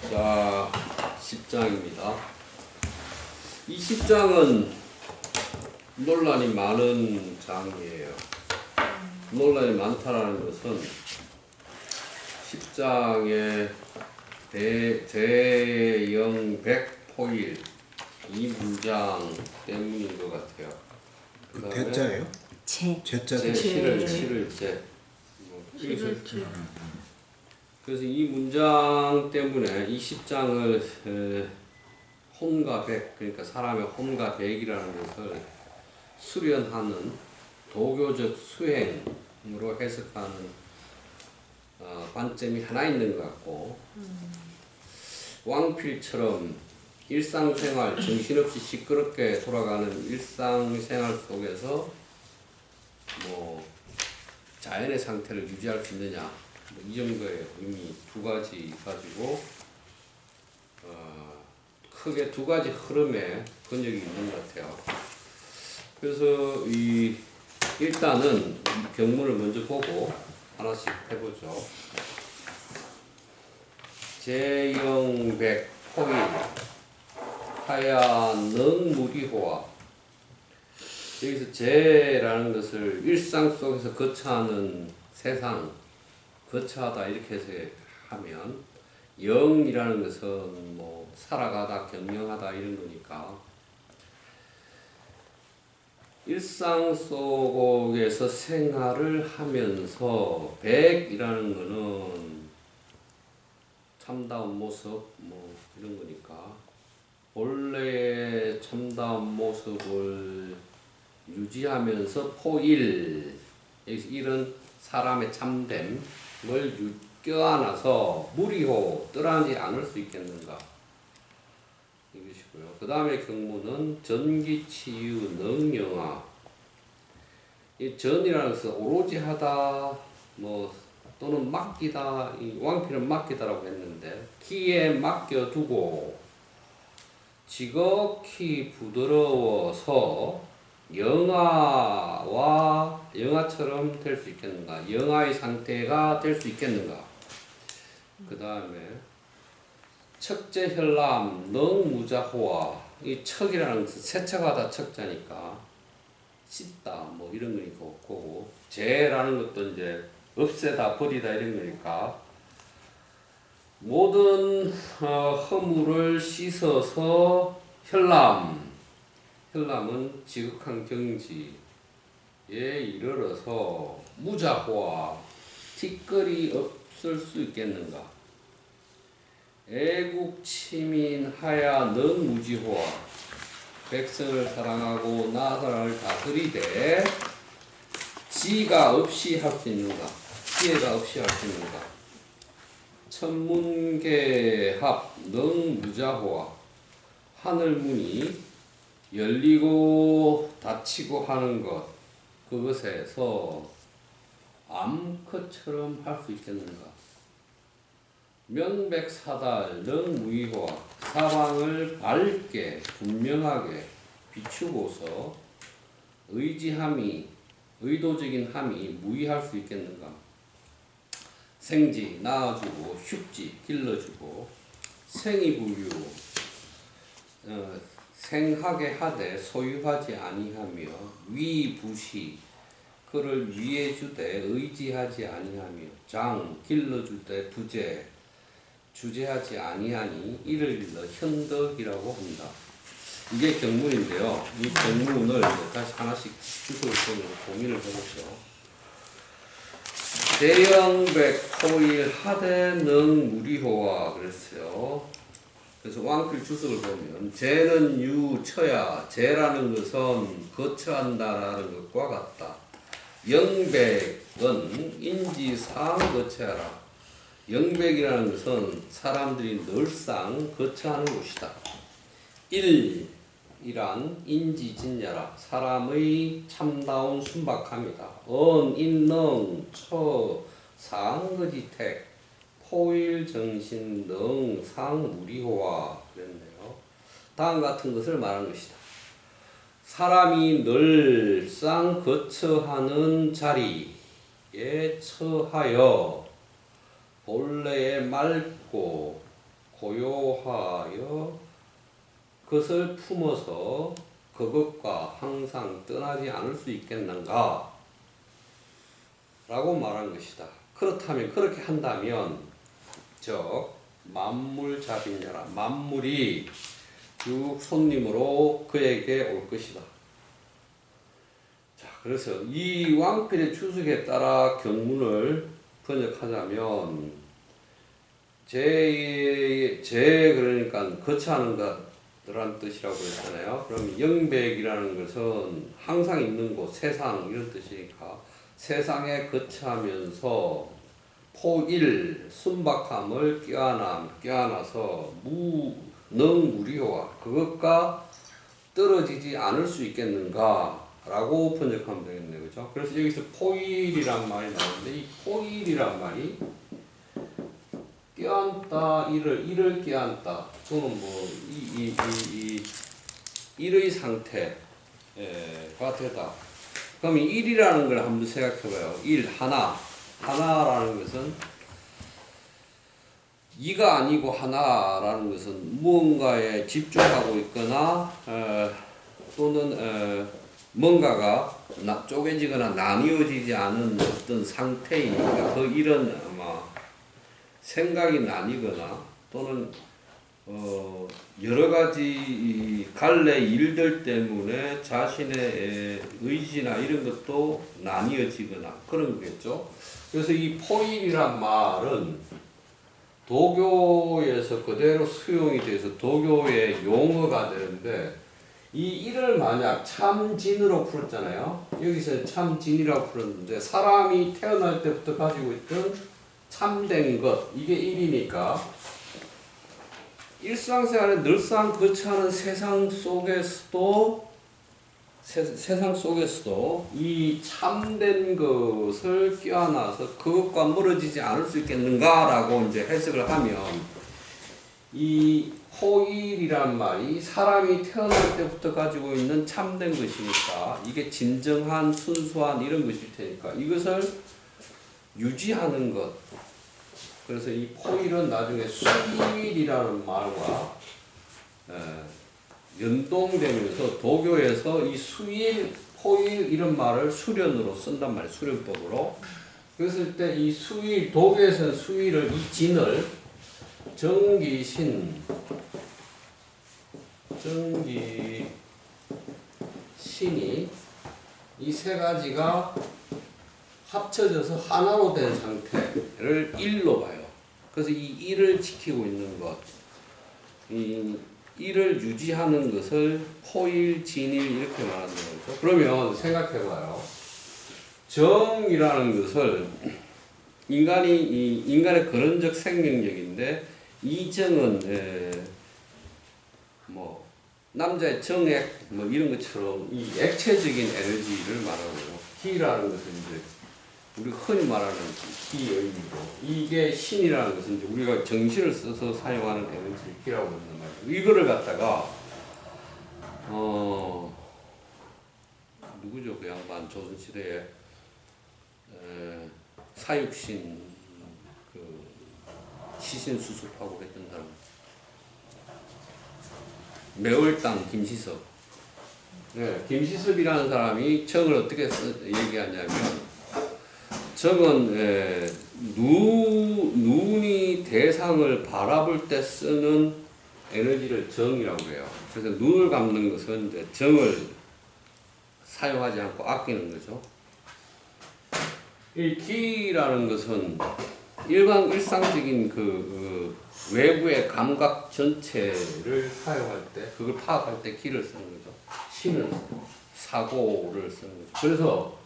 자, 10장입니다. 이 10장은 논란이 많은 장이에요. 논란이 많다라는 것은 10장의 제영백포일 이 문장 때문인 것 같아요. 그 대자예요? 제자. 실을 제. 그래서 이 문장 때문에 이 10장을 혼과 백, 그러니까 사람의 혼과 백이라는 것을 수련하는 도교적 수행으로 해석하는 관점이 하나 있는 것 같고, 왕필처럼 일상생활, 정신없이 시끄럽게 돌아가는 일상생활 속에서 뭐 자연의 상태를 유지할 수 있느냐, 이 정도의 의미 두 가지 가지고 크게 두 가지 흐름에 번역이 있는 것 같아요. 그래서 일단은 경문을 먼저 보고 하나씩 해보죠. 제영백 포일 하야 능무리호와, 여기서 제라는 것을 일상 속에서 거처하는 세상, 거처하다 이렇게 해서 하면, 영이라는 것은 뭐 살아가다 경영하다 이런 거니까 일상 속에서 생활을 하면서 백이라는 거는 참다운 모습 뭐 이런 거니까 본래의 참다운 모습을 유지하면서 포일, 여기서 일은 사람의 참됨을 껴안아서 무리호 떠나지 않을 수 있겠는가, 이것이고요. 그 다음에 경문은 전기치유 능영아, 이 전이라는 것은 오로지 하다 뭐 또는 맡기다, 이 왕필은 맡기다라고 했는데 기에 맡겨두고 지극히 부드러워서 영아처럼 될 수 있겠는가, 영아의 상태가 될 수 있겠는가. 그 다음에 척제혈람 능무자호와, 이 척이라는 것은 세척하다 척자니까 씻다 뭐 이런 거니까 없고, 제라는 것도 이제 없애다 버리다 이런 거니까 모든 허물을 씻어서 혈람은 지극한 경지에 이르러서 무자호와, 티끌이 없을 수 있겠는가. 애국치민하야 능무지호와, 백성을 사랑하고 나라를 다스리되 지가 없이 할 수 있는가, 지혜가 없이 할 수 있는가. 천문계합 능무자호와, 하늘문이 열리고 닫히고 하는 것, 그것에서 암컷처럼 할 수 있겠는가. 명백사달 능무의호와, 사방을 밝게 분명하게 비추고서 의도적인 함이 무의할 수 있겠는가. 생지 낳아주고 흉지 길러주고 생이부유, 생하게 하되 소유하지 아니하며 위부시, 그를 위해주되 의지하지 아니하며 장 길러주되 부재, 주재하지 아니하니 이를 일러 현덕이라고 한다. 이게 경문인데요. 이 경문을 다시 하나씩 주석을 보면 고민을 해보죠. 제영백포일 하되 능무리호와 그랬어요. 그래서 왕필 주석을 보면 제는 유처야, 제라는 것은 거처한다라는 것과 같다. 영백은 인지상 거처하라. 영백이라는 것은 사람들이 늘상 거처하는 곳이다. 일이란 인지진야라, 사람의 참다운 순박함이다. 인능 처 상거지택 포일 정신 능 상무리호와 그랬네요. 다음 같은 것을 말한 것이다. 사람이 늘상 거처하는 자리에 처하여 본래의 맑고 고요 그것을 품어서 그것과 항상 떠나지 않을 수 있겠는가? 라고 말한 것이다. 그렇다면, 그렇게 한다면, 즉, 만물자비냐라. 만물이 쭉 손님으로 그에게 올 것이다. 자, 그래서 이 왕필의 주석에 따라 경문을 번역하자면, 그러니까 거처하는 것이라는 뜻이라고 했잖아요. 그럼 영백이라는 것은 항상 있는 곳, 세상 이런 뜻이니까 세상에 거처하면서 포일, 순박함을 껴안아서 무능무리와 그것과 떨어지지 않을 수 있겠는가 라고 번역하면 되겠네요. 그죠? 그래서 여기서 포일이란 말이 나오는데 이 포일이란 말이 껴안다, 이를 껴안다. 또는 일의 상태가 되다. 그럼 이 일이라는 걸 한번 생각해봐요. 하나라는 것은 이가 아니고 하나라는 것은 무언가에 집중하고 있거나 또는 뭔가가 쪼개지거나 나뉘어지지 않은 어떤 상태이니까 그 일은 아마 생각이 나뉘거나 또는 여러 가지 갈래 일들 때문에 자신의 의지나 이런 것도 나뉘어지거나 그런 거겠죠. 그래서 이 포일이란 말은 도교에서 그대로 수용이 돼서 도교의 용어가 되는데 이 일을 만약 참진으로 풀었잖아요. 여기서 참진이라고 풀었는데 사람이 태어날 때부터 가지고 있던 참된 것, 이게 일이니까 일상생활에 늘상 거처하는 세상 속에서도 이 참된 것을 껴안아서 그것과 멀어지지 않을 수 있겠는가라고 이제 해석을 하면 이 호일이란 말이 사람이 태어날 때부터 가지고 있는 참된 것이니까 이게 진정한 순수한 이런 것일 테니까 이것을 유지하는 것. 그래서 이 포일은 나중에 수일이라는 말과 연동되면서 도교에서 이 수일, 포일 이런 말을 수련으로 쓴단 말이에요. 수련법으로. 그랬을 때 이 수일, 도교에서는 수일을 이 진을 정기신이 이 세 가지가 합쳐져서 하나로 된 상태를 일로 봐요. 그래서 이 일을 지키고 있는 것, 이 일을 유지하는 것을 포일, 진일 이렇게 말하는 거죠. 그러면 생각해봐요. 정이라는 것을 인간의 근원적 생명력인데 이 정은 남자의 정액 이런 것처럼 이 액체적인 에너지를 말하고 기라는 것은 이제 우리가 흔히 말하는 기의미고 이게 신이라는 것은 이제 우리가 정신을 써서 사용하는 에너지를 기라고 한단 말이에요. 이거를 갖다가 누구죠? 그 양반 조선시대에 사육신 그 시신 수습하고 했던 사람 매월당 김시섭. 네, 김시섭이라는 사람이 정을 어떻게 얘기하냐면 정은 눈이 대상을 바라볼 때 쓰는 에너지를 정이라고 해요. 그래서 눈을 감는 것은 이제 정을 사용하지 않고 아끼는 거죠. 이 기라는 것은 일상적인 그 외부의 감각 전체를 사용할 때, 그걸 파악할 때 기를 쓰는 거죠. 신을, 사고를 쓰는 거죠. 그래서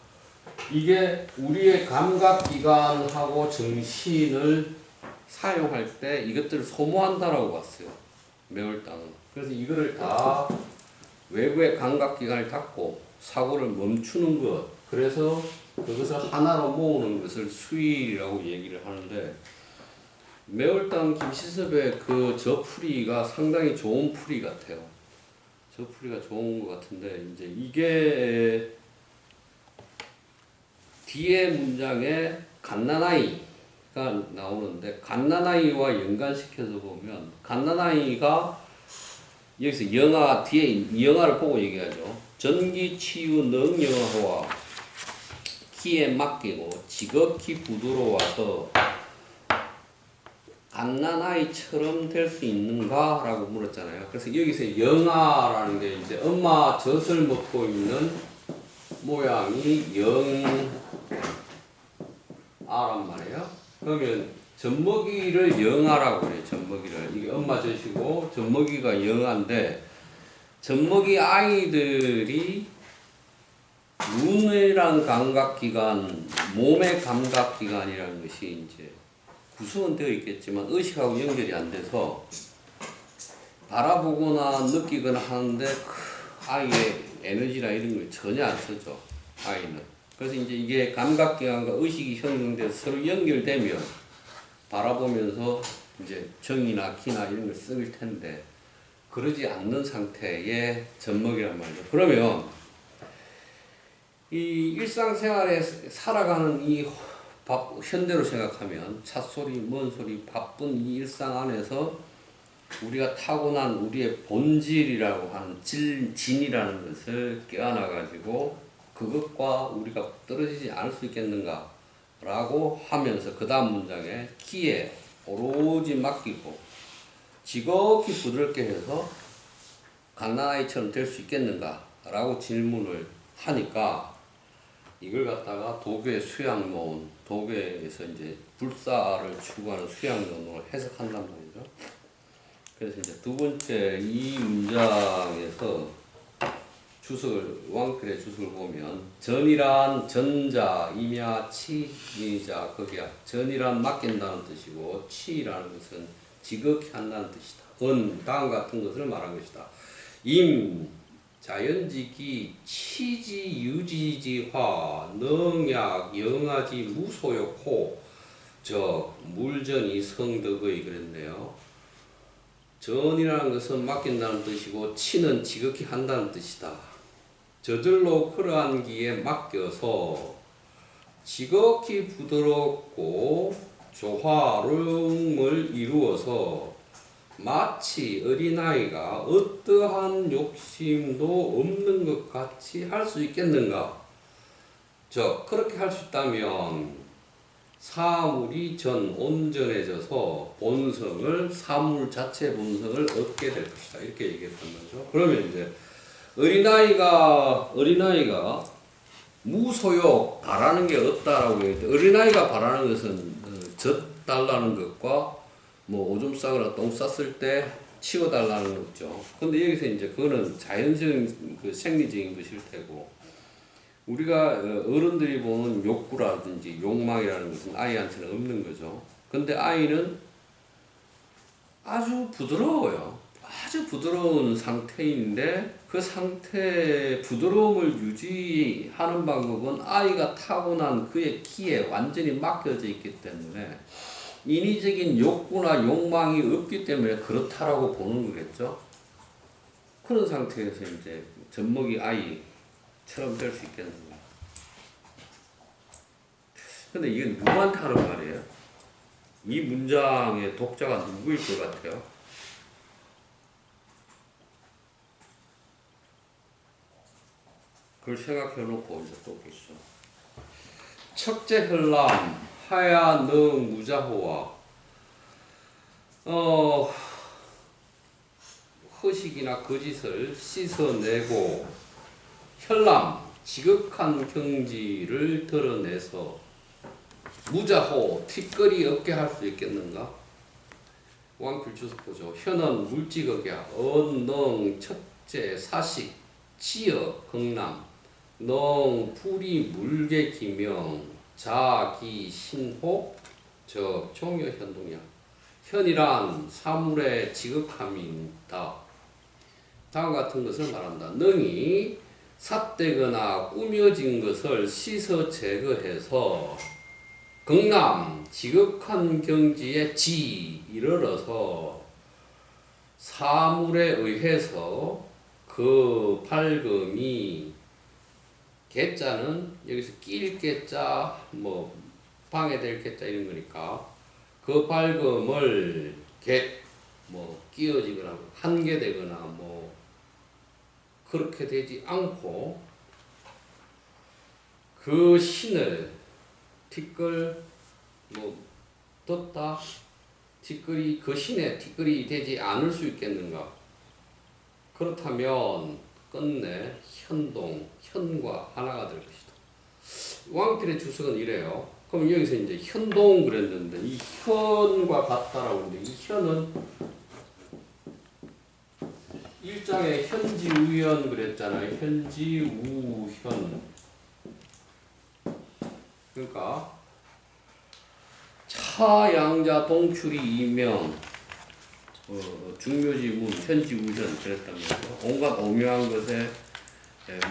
이게 우리의 감각기관하고 정신을 사용할 때 이것들을 소모한다라고 봤어요. 매월당은. 그래서 이거를 다 외부의 감각기관을 닫고 사고를 멈추는 것. 그래서 그것을 하나로 모으는 것을 수일이라고 얘기를 하는데 매월당 김시섭의 저 풀이가 상당히 좋은 풀이 같아요. 저 풀이가 좋은 것 같은데 이제 이게 뒤에 문장에 갓난아이가 나오는데 갓난아이와 연관시켜서 보면 갓난아이가 여기서 영하 뒤에 이 영하를 보고 얘기하죠. 전기 치유 능영화와 키에 맡기고 지극히 부드러워서 갓난아이처럼 될 수 있는가? 라고 물었잖아요. 그래서 여기서 영아라는 게 이제 엄마 젖을 먹고 있는 모양이 영아란 말이에요. 그러면 젖먹이를 영아라고 해요. 젖먹이를. 이게 엄마 젖이고 젖먹이가 영아인데 젖먹이 아이들이 눈이란 감각기관, 몸의 감각기관이라는 것이 이제 구성은 되어 있겠지만 의식하고 연결이 안 돼서 바라보거나 느끼거나 하는데 아이의 에너지나 이런 걸 전혀 안 쓰죠. 아이는. 그래서 이제 이게 감각기관과 의식이 형성돼서 서로 연결되면 바라보면서 이제 정이나 키나 이런 걸 쓸 텐데 그러지 않는 상태의 젖먹이란 말이죠. 그러면 이 일상생활에 살아가는 이 현대로 생각하면 찻소리, 먼 소리, 바쁜 이 일상 안에서 우리가 타고난 우리의 본질이라고 하는 진이라는 것을 깨어나가지고 그것과 우리가 떨어지지 않을 수 있겠는가 라고 하면서 그 다음 문장에 키에 오로지 맡기고 지극히 부드럽게 해서 갓난아이처럼 될 수 있겠는가 라고 질문을 하니까 이걸 갖다가 도교의 수양론, 도교에서 이제 불사를 추구하는 수양론으로 해석한단 말이죠. 그래서 이제 두 번째 이 문장에서 주석을, 왕필의 주석을 보면 전이란 전자, 임야, 치이자, 거기야. 전이란 맡긴다는 뜻이고 치라는 것은 지극히 한다는 뜻이다. 다음 같은 것을 말한 것이다. 임, 자연지기, 치지, 유지지화, 능약, 영하지, 무소욕, 호, 물전이 성덕의 그랬네요. 전이라는 것은 맡긴다는 뜻이고 치는 지극히 한다는 뜻이다. 저절로 흐르한 기에 맡겨서 지극히 부드럽고 조화름을 이루어서 마치 어린아이가 어떠한 욕심도 없는 것 같이 할 수 있겠는가? 그렇게 할 수 있다면 사물이 온전해져서 본성을, 사물 자체 본성을 얻게 될 것이다. 이렇게 얘기했단 말이죠. 그러면 이제 어린아이가 무소욕 바라는 게 없다라고 얘기했는데 어린아이가 바라는 것은 젖 달라는 것과 뭐 오줌 싸거나 똥 쌌을 때 치워달라는 거죠. 근데 여기서 이제 그거는 자연적인 생리적인 것일 테고 우리가 어른들이 보는 욕구라든지 욕망이라는 것은 아이한테는 없는 거죠. 근데 아이는 아주 부드러워요. 아주 부드러운 상태인데 그 상태의 부드러움을 유지하는 방법은 아이가 타고난 그의 키에 완전히 맡겨져 있기 때문에 인위적인 욕구나 욕망이 없기 때문에 그렇다라고 보는 거겠죠. 그런 상태에서 이제 젖먹이 아이처럼 될 수 있겠는가. 근데 이게 누구한테 하는 말이에요? 이 문장의 독자가 누구일 것 같아요? 그걸 생각해 놓고 이제 또 보시죠. 척제 혈람, 하야 능 무자호와 허식이나 거짓을 씻어내고 혈람, 지극한 경지를 드러내서 무자호, 티끌이 없게 할 수 있겠는가? 왕필 주석 보죠. 혀는 물지극이야. 언능, 척제, 사식, 치여, 극남, 능, 풀이, 물개, 기명, 자기, 신호, 종여, 현동이야. 현이란 사물의 지극함이다. 다음 같은 것을 말한다. 능이 삿대거나 꾸며진 것을 씻어 제거해서 극남, 지극한 경지에 이르러서 사물에 의해서 그 밝음이 개자는 여기서 낄 개자, 방해될 개자 이런 거니까 그 밝음을 뭐 끼어지거나 한계되거나 뭐 그렇게 되지 않고 그 신을 티끌 뭐 떴다 티끌이 그 신에 티끌이 되지 않을 수 있겠는가? 그렇다면 끝내 현동 현과 하나가 될 것이다. 왕필의 주석은 이래요. 그럼 여기서 이제 현동 그랬는데 이 현과 같다라고 하는데 이 현은 일장에 현지우현 그랬잖아요. 현지우현. 그러니까 차양자 동출이 이명 중묘지문 현지우현 그랬다면서 온갖 오묘한 것에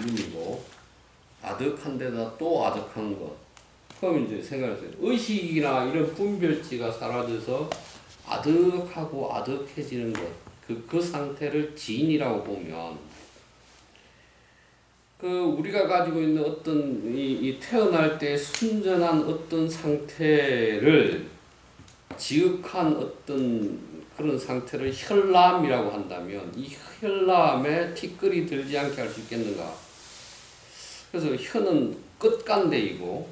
문이고 아득한 데다 또 아득한 것. 그럼 이제 생각하세요. 의식이나 이런 분별지가 사라져서 아득하고 아득해지는 것. 그 상태를 진이라고 보면 우리가 가지고 있는 어떤 이 태어날 때 순전한 어떤 상태를 지극한 어떤 그런 상태를 혈람이라고 한다면 이 혈람에 티끌이 들지 않게 할 수 있겠는가? 그래서 혈은 끝간대이고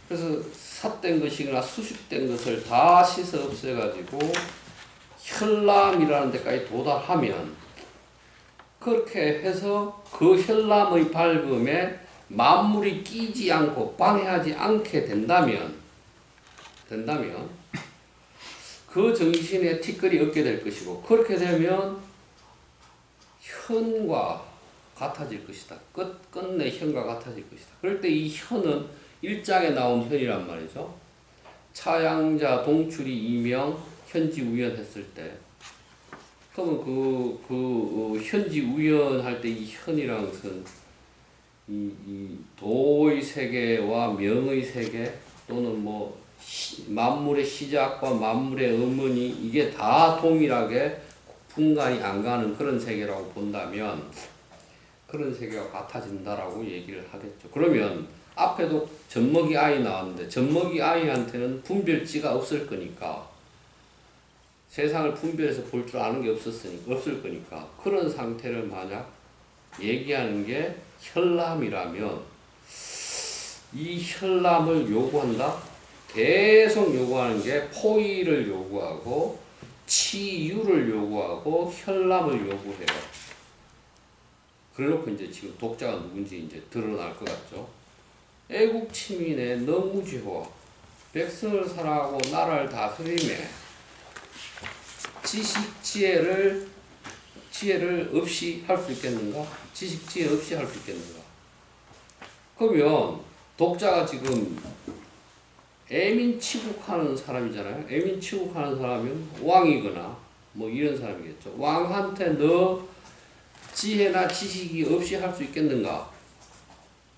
그래서 삿된 것이거나 수식된 것을 다 씻어 없애가지고 혈람이라는 데까지 도달하면 그렇게 해서 그 혈람의 밝음에 만물이 끼지 않고 방해하지 않게 된다면 그 정신에 티끌이 없게 될 것이고 그렇게 되면 현과 같아질 것이다. 끝내 현과 같아질 것이다. 그럴 때 이 현은 일장에 나온 현이란 말이죠. 차양자 동출이 이명 현지우현 했을 때 그러면 현지우현 할 때 이 현이라는 것은 이 도의 세계와 명의 세계 또는 뭐 만물의 시작과 만물의 어머니 이게 다 동일하게 분간이 안 가는 그런 세계라고 본다면 그런 세계가 같아진다라고 얘기를 하겠죠. 그러면 앞에도 젖먹이 아이 나왔는데 젖먹이 아이한테는 분별지가 없을 거니까 세상을 분별해서 볼 줄 아는 게 없을 거니까 그런 상태를 만약 얘기하는 게 혈람이라면 이 혈람을 요구한다? 계속 요구하는 게 포의를 요구하고 치유를 요구하고 혈람을 요구해요. 그래놓고 이제 지금 독자가 누군지 이제 드러날 것 같죠. 애국치민의 너무지호 백성을 사랑하고 나라를 다스림에 지식지혜를 없이 할 수 있겠는가? 지식지혜 없이 할 수 있겠는가? 그러면 독자가 지금 애민치국하는 사람이잖아요. 애민치국하는 사람이면 왕이거나 뭐 이런 사람이겠죠. 왕한테 너 지혜나 지식이 없이 할 수 있겠는가?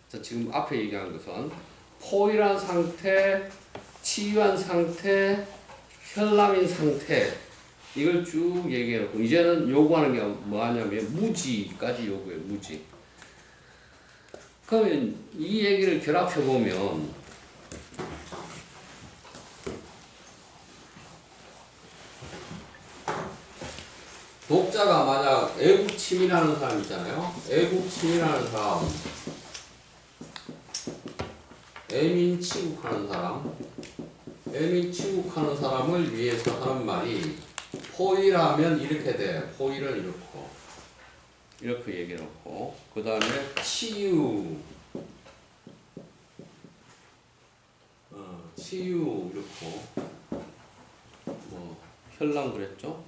자, 지금 앞에 얘기한 것은 포일한 상태, 치유한 상태, 혈람인 상태 이걸 쭉 얘기해놓고 이제는 요구하는 게 뭐하냐면 무지까지 요구해요. 무지. 그러면 이 얘기를 결합해보면 독자가 만약 애국치민하는 사람 있잖아요. 애국치민하는 사람 애민치국하는 사람 애민치국하는 사람을 위해서 하는 말이 포일하면 이렇게 돼. 포일은 이렇고 이렇게 얘기해놓고 그 다음에 치유 치유 이렇고 뭐 혈람 그랬죠?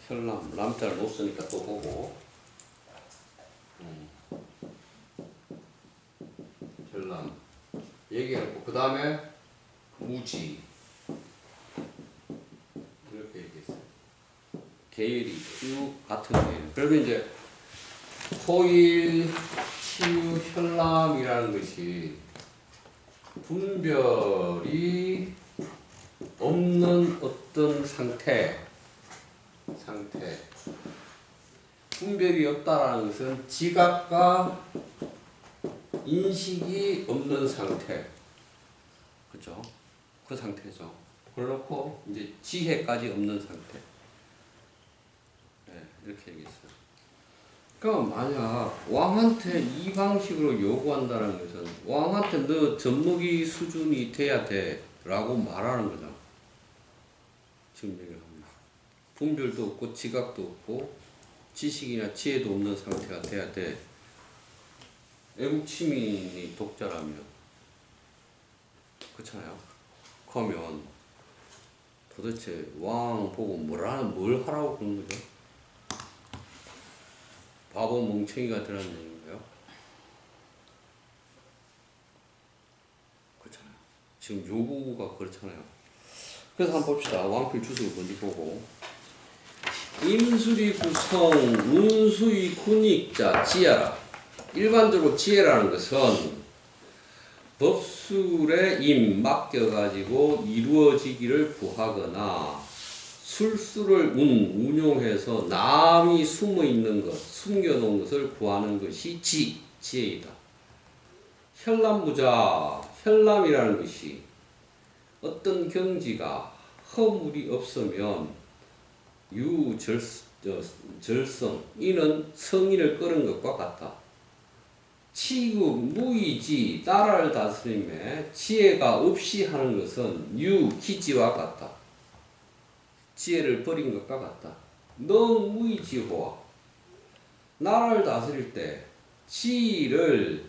혈람 람자를 못 쓰니까 또 보고 혈람 얘기해놓고 그 다음에 무지 이렇게 얘기했어요. 계율이 쭉 같은 계율. 그러면 이제 포일, 치유, 혈람이라는 것이 분별이 없는 어떤 상태. 분별이 없다라는 것은 지각과 인식이 없는 상태. 그죠? 그 상태죠. 그렇고 이제 지혜까지 없는 상태. 네, 이렇게 얘기했어요. 그러니까 만약 왕한테 이 방식으로 요구한다는 것은 왕한테 너 젖먹이 수준이 돼야 돼 라고 말하는 거잖아. 지금 얘기합니다. 분별도 없고 지각도 없고 지식이나 지혜도 없는 상태가 돼야 돼. 애국 치민이 독자라면 그렇잖아요. 그러면 도대체 왕 보고 뭘 하라고 그러는 거죠? 바보 멍청이가 되라는 얘기인가요? 그렇잖아요. 지금 요구가 그렇잖아요. 그래서 한번 봅시다. 왕필 주석을 먼저 보고. 임수리 구성 운수의 군익자 지혜라. 일반적으로 지혜라는 것은 법술에 맡겨가지고 이루어지기를 구하거나 술수를 운용해서 남이 숨어있는 것, 숨겨놓은 것을 구하는 것이 지혜이다. 혈람무자, 혈람이라는 것이 어떤 경지가 허물이 없으면 절성, 이는 성인을 끌은 것과 같다. 치국, 무의지, 나라를 다스림에 지혜가 없이 하는 것은 유기지와 같다. 지혜를 버린 것과 같다. 너 무의지호와 나라를 다스릴 때 지를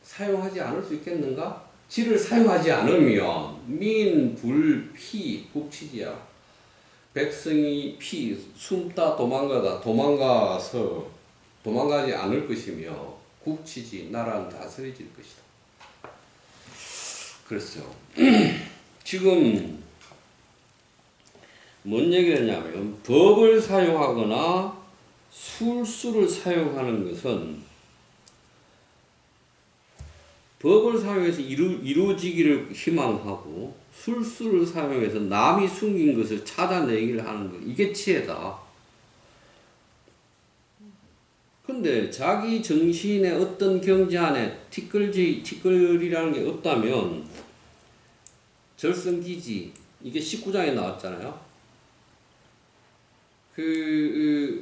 사용하지 않을 수 있겠는가? 지를 사용하지 않으면 민, 불, 피, 국치지야. 백성이 숨다 도망가서 도망가지 않을 것이며 국치지, 나라는 다스려질 것이다. 그랬어요. 지금 뭔 얘기를 했냐면 법을 사용하거나 술수를 사용하는 것은 법을 사용해서 이루어지기를 희망하고 술수를 사용해서 남이 숨긴 것을 찾아내기를 하는 것. 이게 지혜다. 근데 자기 정신의 어떤 경지 안에 티끌이라는 게 없다면 절성기지, 이게 19장에 나왔잖아요.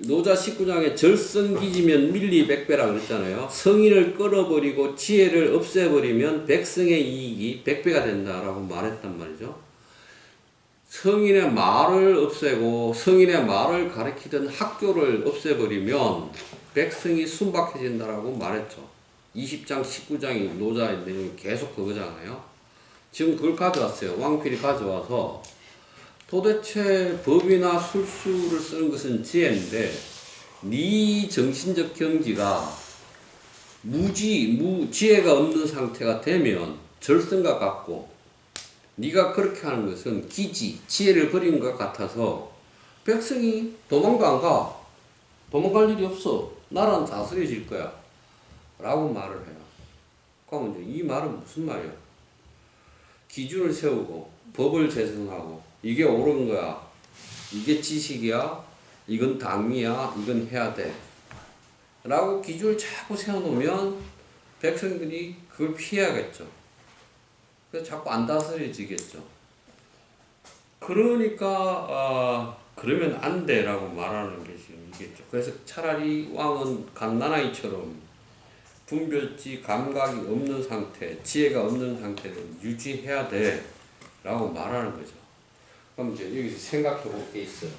노자 19장에 절성기지면 밀리백배라 그랬잖아요. 성인을 끌어버리고 지혜를 없애버리면 백성의 이익이 100배가 된다라고 말했단 말이죠. 성인의 말을 없애고 성인의 말을 가리키던 학교를 없애버리면 백성이 순박해진다라고 말했죠. 20장 19장이 노자의 내용이 계속 그거잖아요. 지금 그걸 가져왔어요. 왕필이 가져와서 도대체 법이나 술수를 쓰는 것은 지혜인데 네 정신적 경지가 지혜가 없는 상태가 되면 절성과 같고 네가 그렇게 하는 것은 지혜를 버린 것 같아서 백성이 도망도 안 가. 도망갈 일이 없어. 나라는 다스려질 거야. 라고 말을 해요. 그러면 이제 이 말은 무슨 말이야? 기준을 세우고 법을 제정하고 이게 옳은 거야. 이게 지식이야. 이건 당위야. 이건 해야 돼. 라고 기준을 자꾸 세워놓으면 백성들이 그걸 피해야겠죠. 그래서 자꾸 안 다스려지겠죠. 그러니까 그러면 안 돼라고 말하는 게 지금 이겠죠. 그래서 차라리 왕은 갓난아이처럼 분별지 감각이 없는 상태, 지혜가 없는 상태를 유지해야 돼 라고 말하는 거죠. 그럼 이제 여기서 생각해 볼 게 있어요.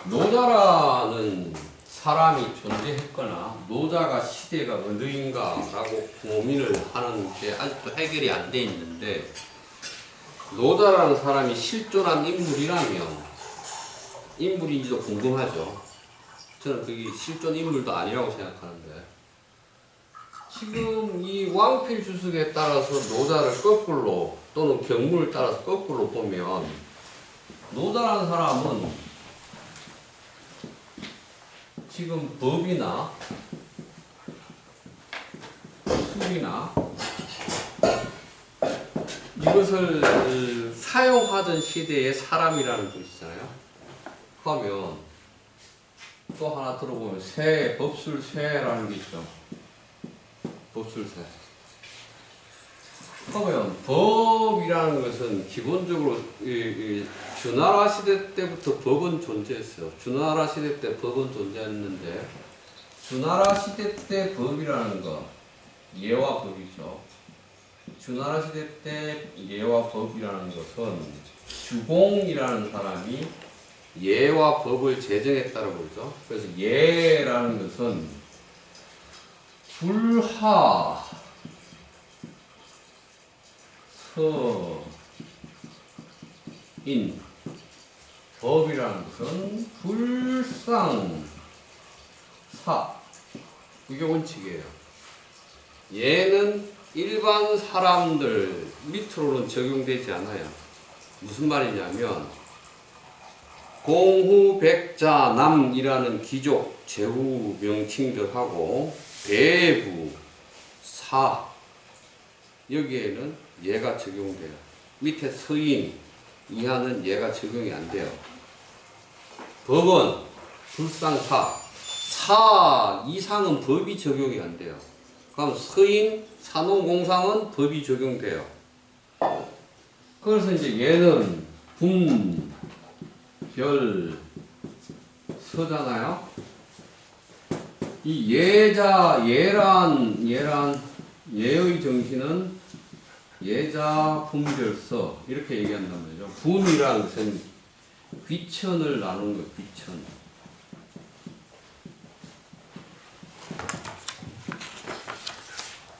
노자라는 사람이 존재했거나 노자가 시대가 어디인가 라고 고민을 하는 게 아직도 해결이 안 돼 있는데, 노자라는 사람이 실존한 인물이라면 인물인지도 궁금하죠. 저는 그게 실존 인물도 아니라고 생각하는데, 지금 이 왕필 주석에 따라서 노자를 거꾸로 또는 경문을 따라서 거꾸로 보면 노자라는 사람은 지금 법이나 술이나 이것을 사용하던 시대의 사람이라는 뜻이잖아요. 그러면 또 하나 들어보면 법술세라는 게 있죠. 법술사. 그러면 법이라는 것은 기본적으로 이 주나라 시대 때부터 법은 존재했어요. 주나라 시대 때 법은 존재했는데 주나라 시대 때 법이라는 거 예와 법이죠. 주나라 시대 때 예와 법이라는 것은 주공이라는 사람이 예와 법을 제정했다고 그러죠. 그래서 예라는 것은 불하 서인 법이라는 것은 불상사 이게 원칙이에요. 얘는 일반 사람들 밑으로는 적용되지 않아요. 무슨 말이냐면 공후백자남이라는 귀족 제후 명칭들하고 배부 사 여기에는 얘가 적용돼요. 밑에 서인 이하는 얘가 적용이 안 돼요. 법은 불상사 사 이상은 법이 적용이 안 돼요. 그럼 서인 산호공상은 법이 적용돼요. 그래서 이제 얘는 분 별 서잖아요. 이 예의 정신은 예자 분별서 이렇게 얘기한단 말이죠. 분이라는 것은 귀천을 나누는 거예요. 귀천.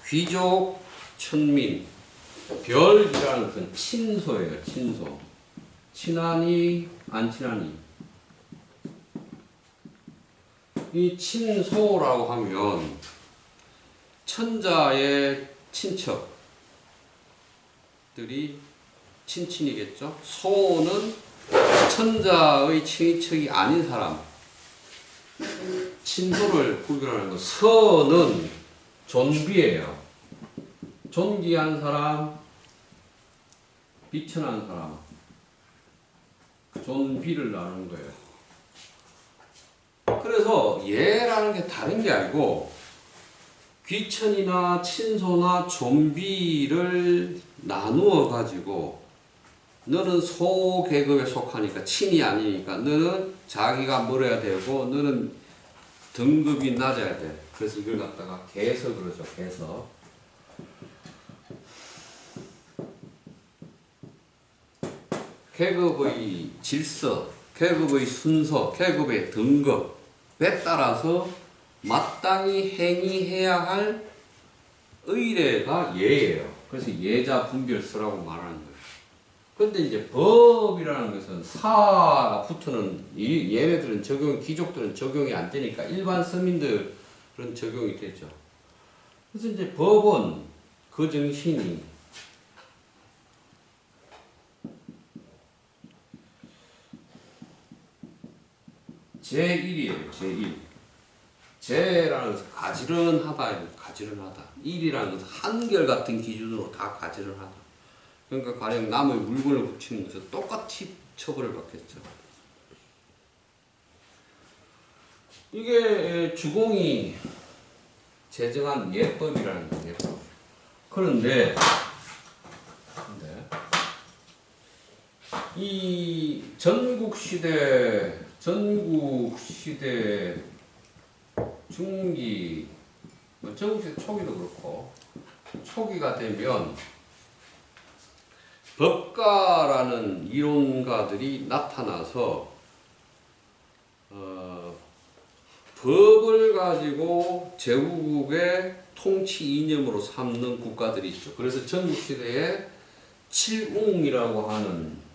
귀족, 천민. 별이라는 것은 친소예요. 친소. 친하니 안 친하니. 이 친소라고 하면 천자의 친척들이 친친이겠죠. 소는 천자의 친척이 아닌 사람. 친소를 구별하는 거. 서는 존비예요. 존귀한 사람, 비천한 사람. 존비를 나누는 거예요. 그래서 예라는 게 다른 게 아니고 귀천이나 친소나 존비를 나누어 가지고 너는 소 계급에 속하니까 친이 아니니까 너는 자기가 멀어야 되고 너는 등급이 낮아야 돼. 그래서 이걸 갖다가 계서 그러죠. 계서. 계급의 질서, 계급의 순서, 계급의 등급에 따라서 마땅히 행위해야 할 의례가 예예요. 그래서 예자 분별서라고 말하는 거예요. 근데 이제 법이라는 것은 사부터는 얘네들은 귀족들은 적용이 안 되니까 일반 서민들은 적용이 되죠. 그래서 이제 법은 그 정신이 제1이에요. 제1. 제라는 것은 가지런하다. 가지런하다. 일이라는 것은 한결같은 기준으로 다 가지런하다. 그러니까 가령 남의 물건을 붙이는 것은 똑같이 처벌을 받겠죠. 이게 주공이 제정한 예법이라는 거예요. 예법. 그런데 이 전국시대 중기, 전국시대 초기도 그렇고 초기가 되면 법가라는 이론가들이 나타나서 법을 가지고 제국의 통치 이념으로 삼는 국가들이 있죠. 그래서 전국시대에 칠웅이라는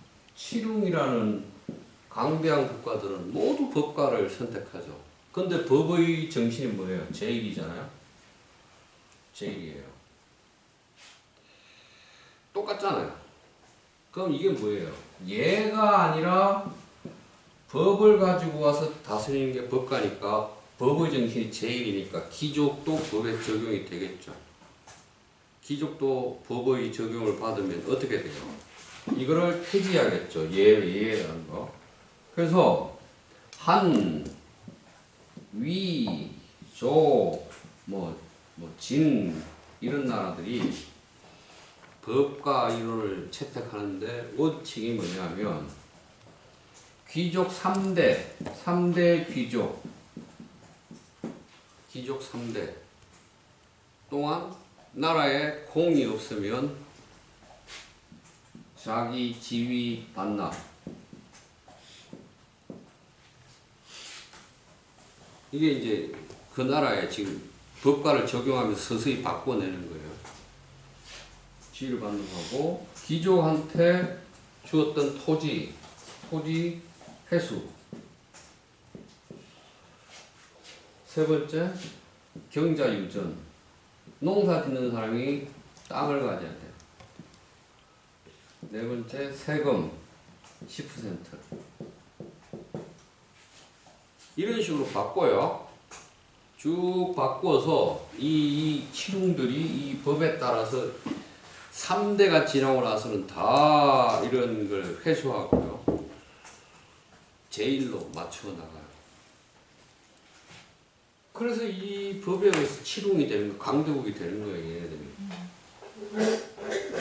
강대한 국가들은 모두 법가를 선택하죠. 근데 법의 정신이 뭐예요? 제1이잖아요. 제1이에요. 똑같잖아요. 그럼 이게 뭐예요? 얘가 아니라 법을 가지고 와서 다스리는 게 법가니까 법의 정신이 제1이니까 귀족도 법에 적용이 되겠죠. 귀족도 법의 적용을 받으면 어떻게 돼요? 이거를 폐지하겠죠. 예라는 거. 그래서 한, 위, 조, 진, 이런 나라들이 법과 이론을 채택하는데 원칙이 뭐냐면 귀족 3대 귀족 3대 또한 나라에 공이 없으면 자기 지위 반납. 이게 이제 그 나라에 지금 법과를 적용하면서 서서히 바꿔내는 거예요. 지위를 반납하고 귀족한테 주었던 토지 회수. 세 번째, 경자유전. 농사 짓는 사람이 땅을 가져야 돼. 네 번째, 세금 10%. 이런 식으로 바꿔요. 쭉 바꿔서 이 치룽들이 이 법에 따라서 3대가 지나고 나서는 다 이런 걸 회수하고요. 제1로 맞춰 나가요. 그래서 이 법에 의해서 치룽이 되는 거, 강대국이 되는 거예요, 얘네들이.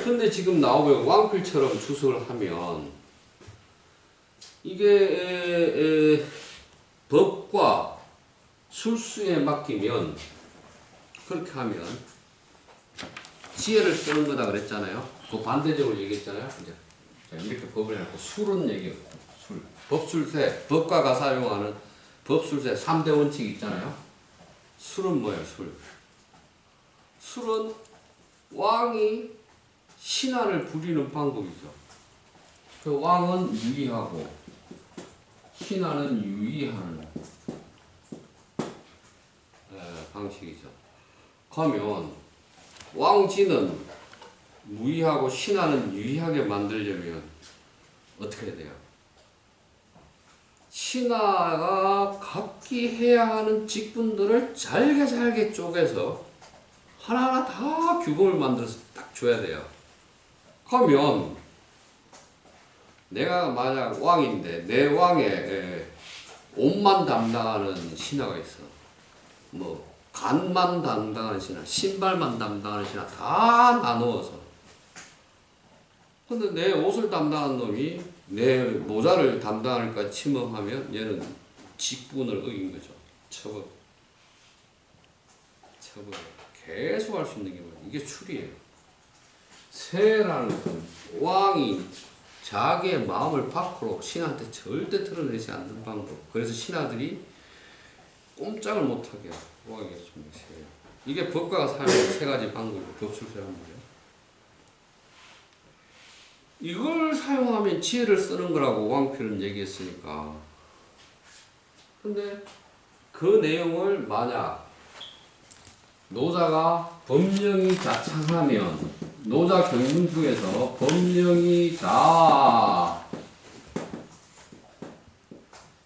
근데 지금 나오면 왕필처럼 주석을 하면 이게 법과 술수에 맡기면 그렇게 하면 지혜를 쓰는 거다 그랬잖아요. 그 반대적으로 얘기했잖아요. 이제 이렇게 법을 해놓고 술은 얘기해요. 술. 법술세. 법가가 사용하는 법술세 3대 원칙이 있잖아요. 술은 뭐예요? 술은 왕이 신하를 부리는 방법이죠. 그 왕은 유의하고 신하는 유의하는 방식이죠. 그러면 왕지는 무의하고 신하는 유의하게 만들려면 어떻게 해야 돼요? 신하가 각기 해야 하는 직분들을 잘게 쪼개서 하나하나 다 규범을 만들어서 딱 줘야 돼요. 그러면 내가 만약 왕인데 내 왕에 옷만 담당하는 신하가 있어. 뭐 간만 담당하는 신하, 신발만 담당하는 신하 다 나누어서. 근데 내 옷을 담당하는 놈이 내 모자를 담당할까 침범하면 얘는 직분을 어긴 거죠. 처벌. 계속 할 수 있는 게 뭐예요? 이게 출이에요. 세라는 것은 왕이 자기의 마음을 밖으로 신한테 절대 드러내지 않는 방법. 그래서 신하들이 꼼짝을 못하게 왕이었습니다. 이게 법가가 사용하는 세 가지 방법이고 법술세란 말이에요. 이걸 사용하면 지혜를 쓰는 거라고 왕필은 얘기했으니까. 근데 그 내용을 만약 노자가 법령이 자창하면 노자 경문 중에서 법령이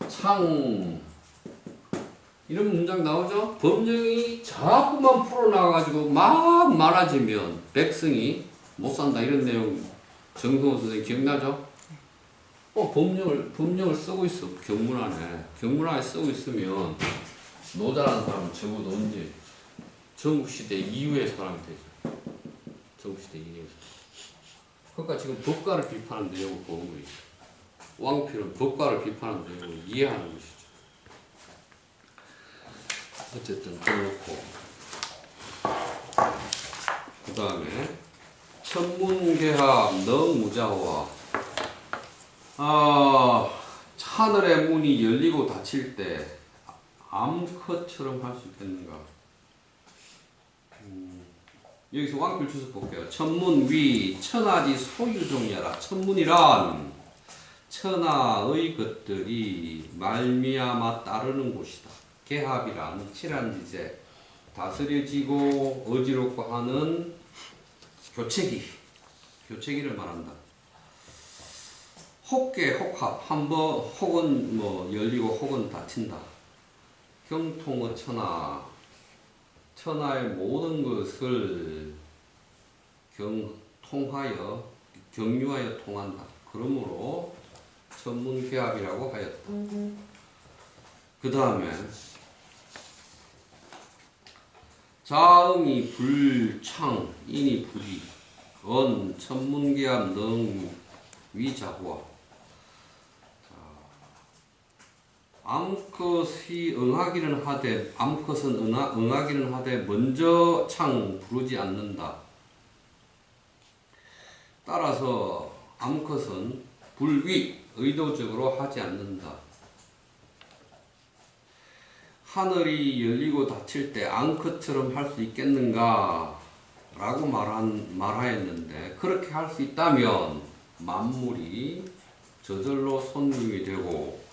자창 이런 문장 나오죠? 법령이 자꾸만 풀어나가지고 막 많아지면 백성이 못 산다 이런 내용 정성호 선생님 기억나죠? 법령을 쓰고 있어. 경문안에 쓰고 있으면 노자라는 사람은 적어도 언제 전국시대 이후의 사람이 되죠. 전국시대 이후에. 그러니까 지금 법가를 비판하는 내용을 보는 거예요. 왕필은 법가를 비판하는 내용을 이해하는 것이죠. 어쨌든 그렇고 그 다음에 천문개합 너무자화 하늘의 문이 열리고 닫힐 때 암컷처럼 할 수 있겠는가? 여기서 왕필 주석 볼게요. 천문위 천하지 소유종이라. 천문이란 천하의 것들이 말미암아 따르는 곳이다. 개합이란 칠한지제 다스려지고 어지럽고 하는 교체기를 말한다. 혹계 혹합 한번 혹은 뭐 열리고 혹은 닫힌다. 경통의 천하의 모든 것을 통하여 경유하여 통한다. 그러므로 천문개합이라고 하였다. 그 다음에 자응이 불창 인이 불이 언 천문계합 능 위자후와 암컷이 응하기는 하되 암컷은 응하기는 하되 먼저 창 부르지 않는다. 따라서 암컷은 불위 의도적으로 하지 않는다. 하늘이 열리고 닫힐 때 암컷처럼 할 수 있겠는가? 라고 말하였는데 그렇게 할 수 있다면 만물이 저절로 손님이 되고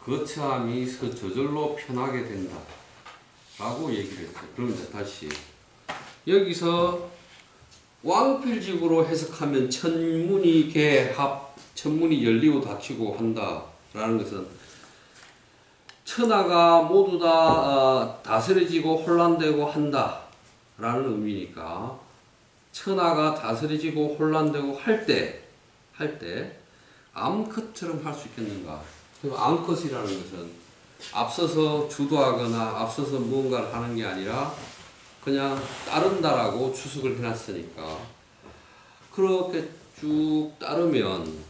거처함이 저절로 편하게 된다. 라고 얘기를 했어요. 그럼 이제 다시 여기서 왕필식으로 해석하면 천문이 개합, 천문이 열리고 닫히고 한다. 라는 것은 천하가 모두 다 다스려지고 혼란되고 한다. 라는 의미니까 천하가 다스려지고 혼란되고 할 때 암컷처럼 할 수 있겠는가? 암컷이라는 것은 앞서서 주도하거나 앞서서 무언가를 하는 게 아니라 그냥 따른다라고 추측을 해놨으니까 그렇게 쭉 따르면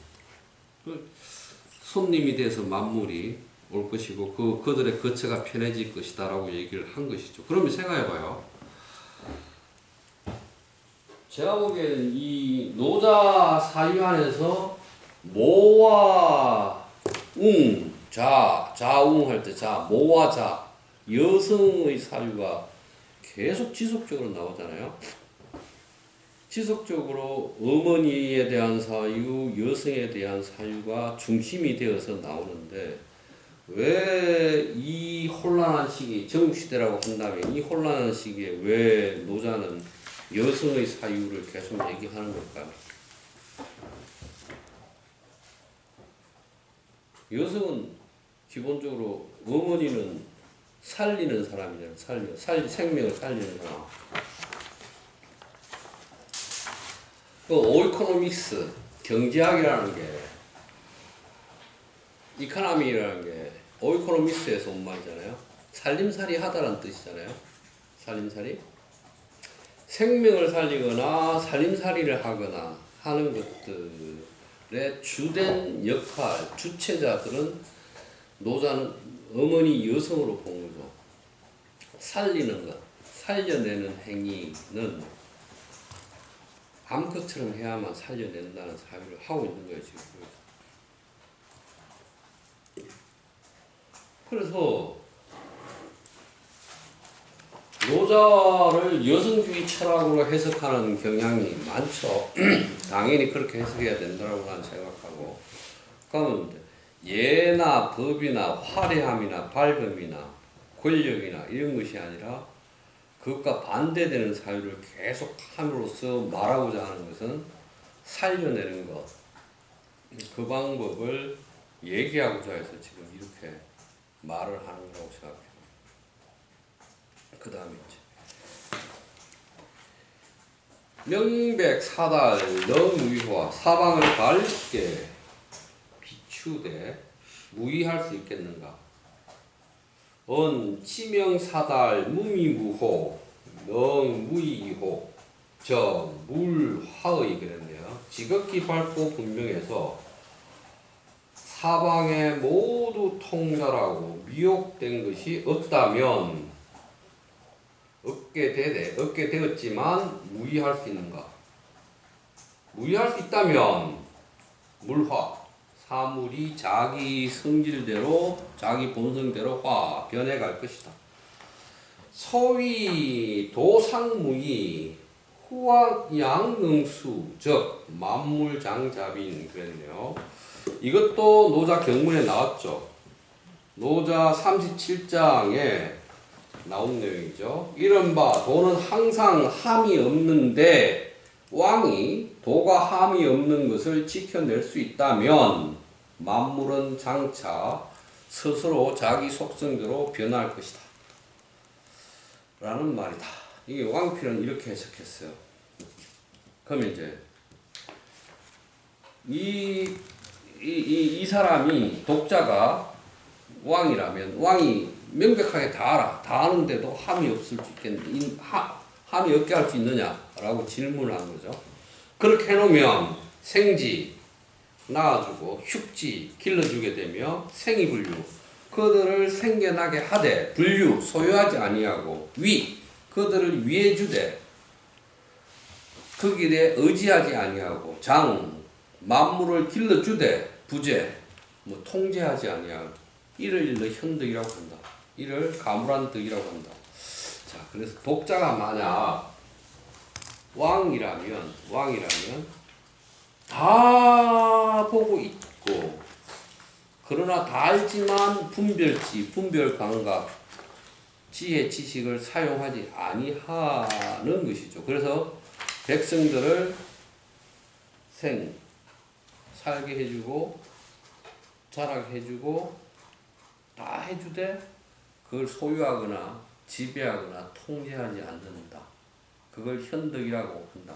손님이 돼서 만물이 올 것이고 그들의 거처가 편해질 것이다 라고 얘기를 한 것이죠. 그러면 생각해봐요. 제가 보기에는 이 노자 사유 안에서 모와 자웅 할 때 모와 자 여성의 사유가 계속 지속적으로 나오잖아요. 지속적으로 어머니에 대한 사유, 여성에 대한 사유가 중심이 되어서 나오는데 왜 이 혼란한 시기, 정시대라고 한다면 이 혼란한 시기에 왜 노자는 여성의 사유를 계속 얘기하는 걸까요? 여성은 기본적으로 어머니는 살리는 사람이잖아요. 생명을 살리는 사람. 그 오이코노믹스, 경제학이라는 게 이코노미라는 게 오이코노미스에서 온 말이잖아요. 살림살이 하다라는 뜻이잖아요. 살림살이. 생명을 살리거나 살림살이를 하거나 하는 것들의 주된 역할, 주체자들은 노자는 어머니 여성으로 본 거죠. 살리는 것, 살려내는 행위는 암컷처럼 해야만 살려낸다는 사유를 하고 있는 거예요, 지금. 그래서 노자를 여성주의 철학으로 해석하는 경향이 많죠. 당연히 그렇게 해석해야 된다고 나는 생각하고. 그러면 예나 법이나 화려함이나 밝음이나 권력이나 이런 것이 아니라 그것과 반대되는 사유를 계속 함으로써 말하고자 하는 것은 살려내는 것. 그 방법을 얘기하고자 해서 지금 이렇게 말을 하는 거라고 생각해요. 그 다음에 명백사달 너무위화 사방을 밝게 비추되 무의할 수 있겠는가? 언 치명사달 무미무호 명무이호 저 물화의 그랬네요. 지극히 밝고 분명해서 사방에 모두 통달하고 미혹된 것이 없다면 없게 되었지만 무의할 수 있는가? 무의할 수 있다면 물화 사물이 자기 성질대로 자기 본성대로 변해갈 것이다. 서위 도상무이 후학양응수 즉 만물장잡인 그랬네요. 이것도 노자 경문에 나왔죠. 노자 37장에 나온 내용이죠. 이른바 도는 항상 함이 없는데 왕이 도가 함이 없는 것을 지켜낼 수 있다면 만물은 장차 스스로 자기 속성대로 변할 것이다. 라는 말이다. 이게 왕필은 이렇게 해석했어요. 그러면 이제 이 사람이 독자가 왕이라면 왕이 명백하게 다 알아. 다 아는데도 함이 없을 수 있겠는데 함이 없게 할 수 있느냐라고 질문을 하는 거죠. 그렇게 해놓으면 생지 낳아주고 휴지 길러주게 되며 생이분류 그들을 생겨나게 하되 분류 소유하지 아니하고 위 그들을 위해주되 그 길에 의지하지 아니하고 장 만물을 길러주되 부재 뭐 통제하지 아니하고 이를 일러 현덕이라고 한다. 이를 가물한 덕이라고 한다. 자, 그래서 독자가 만약 왕이라면 다 보고 있고 그러나 다 알지만 분별치, 분별감각, 지혜, 지식을 사용하지 아니하는 것이죠. 그래서 백성들을 살게 해주고 자라게 해주고 다 해주되 그걸 소유하거나 지배하거나 통제하지 않는다. 그걸 현덕이라고 한다.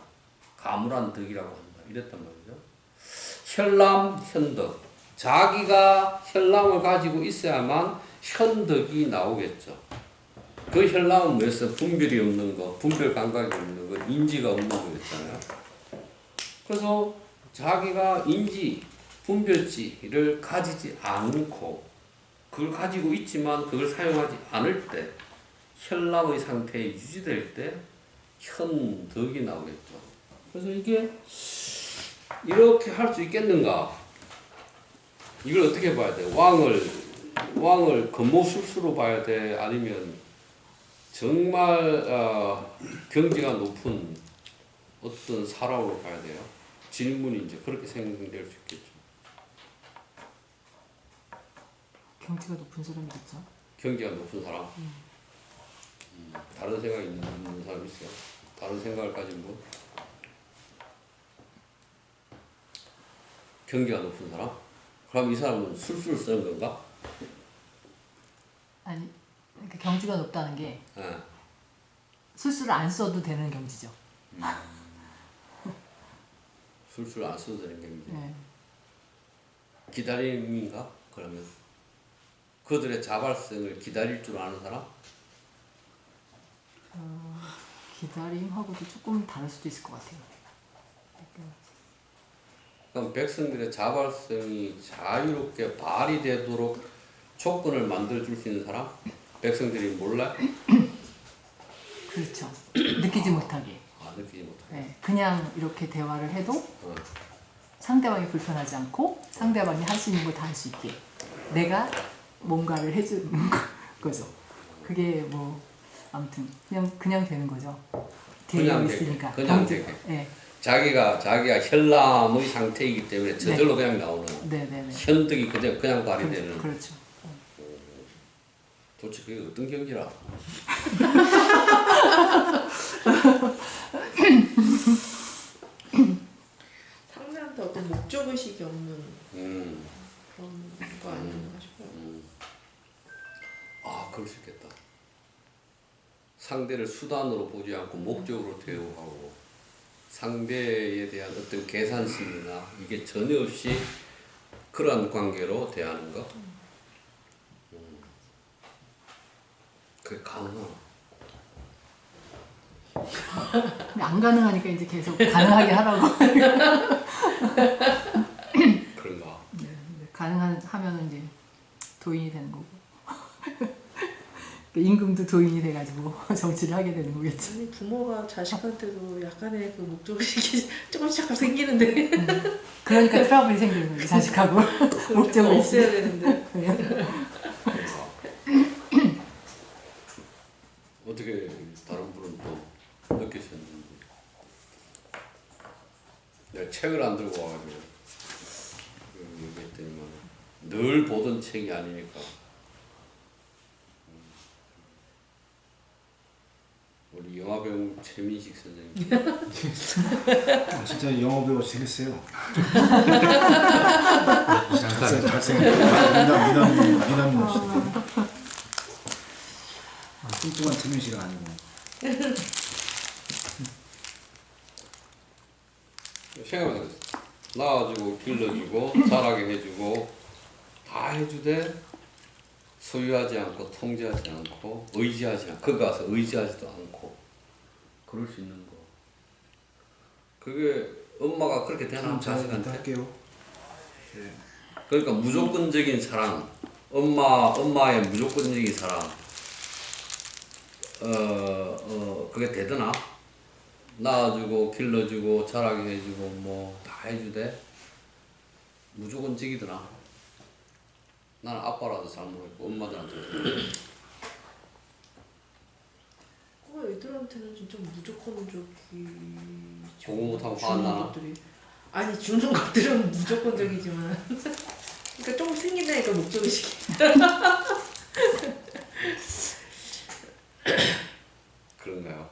가물한 덕이라고 한다. 이랬단 말이죠. 현람, 현덕. 자기가 현람을 가지고 있어야만 현덕이 나오겠죠. 그 현람은 뭐였어? 분별이 없는 거, 분별 감각이 없는 거, 인지가 없는 거였잖아요. 그래서 자기가 인지, 분별지를 가지지 않고 그걸 가지고 있지만 그걸 사용하지 않을 때 현람의 상태에 유지될 때 현덕이 나오겠죠. 그래서 이게 이렇게 할 수 있겠는가? 이걸 어떻게 봐야 돼? 왕을 겉모술수로 봐야 돼? 아니면 정말 경지가 높은 어떤 사람으로 봐야 돼요? 질문이 이제 그렇게 생성될 수 있겠죠. 경지가 높은 사람이겠죠. 경지가 높은 사람? 다른 생각이 있는 사람 있어요? 다른 생각을 가진 분? 경지가 높은 사람? 그럼 이 사람은 술수를 쓰는 건가? 아니, 그러니까 경지가 높다는 게 네. 술수를 안 써도 되는 경지죠. 술수를 안 써도 되는 경지. 네. 기다림인가? 그러면 그들의 자발성을 기다릴 줄 아는 사람? 기다림하고도 조금 다를 수도 있을 것 같아요. 그럼 백성들의 자발성이 자유롭게 발휘되도록 조건을 만들어줄 수 있는 사람? 백성들이 몰라? 그렇죠. 느끼지 못하게. 느끼지 못하게. 네. 그냥 이렇게 대화를 해도 상대방이 불편하지 않고 상대방이 할 수 있는 걸 다 할 수 있게 내가 뭔가를 해주는 거죠. 그게 뭐 아무튼 그냥 되는 거죠. 되어 있으니까. 그냥 되게. 네. 자기가 현람의 상태이기 때문에 저절로 그냥 나오는 현덕이 그냥 발휘되는. 그렇죠. 도대체 그게 어떤 경지라? 상대한테 어떤 목적의식이 없는 그런 거 아닌가 싶어요. 그럴 수 있겠다. 상대를 수단으로 보지 않고 목적으로 대우하고 상대에 대한 어떤 계산심이나 이게 전혀 없이 그러한 관계로 대하는 거. 그게 가능하나? 안 가능하니까 이제 계속 가능하게 하라고. 그런가? 네, 가능하면 이제 도인이 되는 거고. 임금도 도인이 돼가지고 정치를 하게 되는 거겠죠. 아니 부모가 자식한테도 약간의 그 목적의식이 조금씩 생기는데. 그러니까 트러블이 생기는 거지 자식하고. 목적을 없애야 되는데. 어떻게 다른 분은 또 느끼셨는지. 내가 책을 안 들고 와가지고 얘기했더니만 늘 보던 책이 아니니까. 우리 영화배우 최민식 선생님. 진짜 영화 배우 생겼어요. 잘생겼어요. 미남 멋있는데. 뚱뚱한 최민식은 아니고. 생각해보세요. 낳아주고 길러주고 자라게 해주고 다 해주되 소유하지 않고 통제하지 않고 의지하지 않고 거기 가서 의지하지도 않고 그럴 수 있는 거. 그게 엄마가 그렇게 되나 자식한테? 할게요. 그러니까 무조건적인 사랑, 엄마의 무조건적인 사랑, 그게 되더나? 낳아주고, 길러주고, 자라게 해주고, 뭐, 다 해주대? 무조건적이더나? 나는 아빠라도 잘 모르겠고, 엄마들한테. 애들한테는 진짜 무조건적이 보고 못하고 주는 화나나? 것들이 아니 주는 것들은 무조건적이지만 그러니까 조금 생긴다니까 목적의식이 그런가요?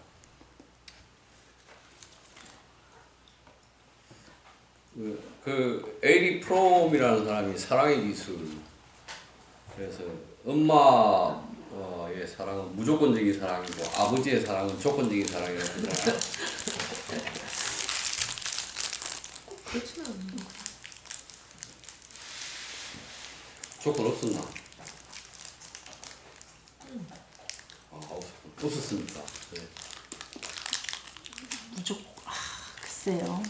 그 에리 프롬이라는 사람이 사랑의 기술, 그래서 엄마의 사랑은 무조건적인 사랑이고 아버지의 사랑은 조건적인 사랑이라고 하잖아요. 그렇지는 않는 거 조건 없었나? 없었습니까? 네. 글쎄요.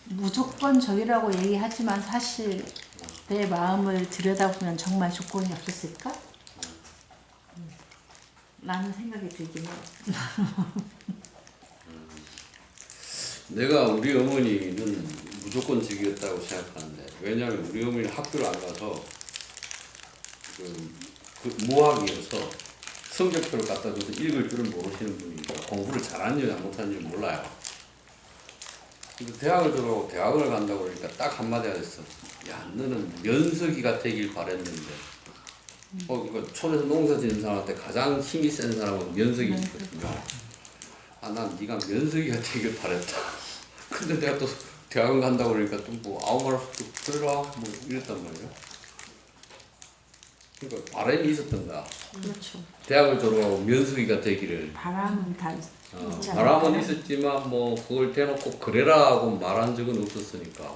무조건적이라고 얘기하지만 사실 내 마음을 들여다보면 정말 조건이 없었을까? 라는 생각이 들긴 해요. 내가 우리 어머니는 무조건적이었다고 생각하는데, 왜냐하면 우리 어머니는 학교를 안 가서 그 무학이어서 성적표를 갖다 줘서 읽을 줄을 모르시는 분이니까 공부를 잘하는지 못하는지 몰라요. 근데 대학을 들어가고 대학을 간다고 그러니까 딱 한마디 하셨어. 야, 너는 면석이가 되길 바랬는데. 이거 촌에서 농사 짓는 사람한테 가장 힘이 센 사람은 면석이거든요. 아, 난 네가 면석이가 되길 바랬다. 근데 내가 또 대학을 간다고 그러니까 또 뭐 아무 말 없이 들어라 뭐 이랬단 말이에요. 그러니까 바람이 있었던 거야. 그렇죠. 대학을 졸업하고 면석이가 되기를. 바람은 다 있잖아요. 바람은 있었지만 뭐 그걸 대놓고 그래라고 말한 적은 없었으니까.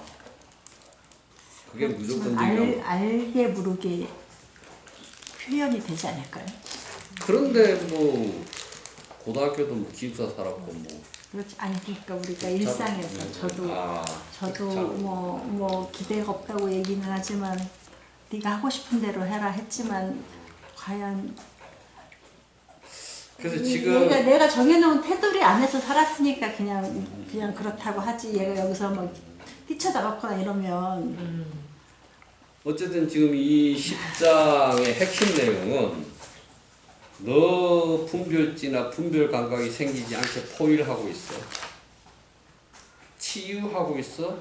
그게 무조건적이라고. 알게 모르게 표현이 되지 않을까요? 그런데 뭐 고등학교도 뭐 기숙사 살았고 뭐. 그렇지. 아니 그러니까 우리가 일상에서 저도 뭐 기대가 없다고 얘기는 하지만 네가 하고 싶은 대로 해라 했지만 과연 그래서 지금 내가 정해놓은 테두리 안에서 살았으니까 그냥 그렇다고 하지. 얘가 여기서 뭐 뛰쳐나갔거나 이러면 어쨌든 지금 이 10장의 핵심 내용은 너 분별지나 분별 감각이 생기지 않게 포위하고 있어. 치유하고 있어.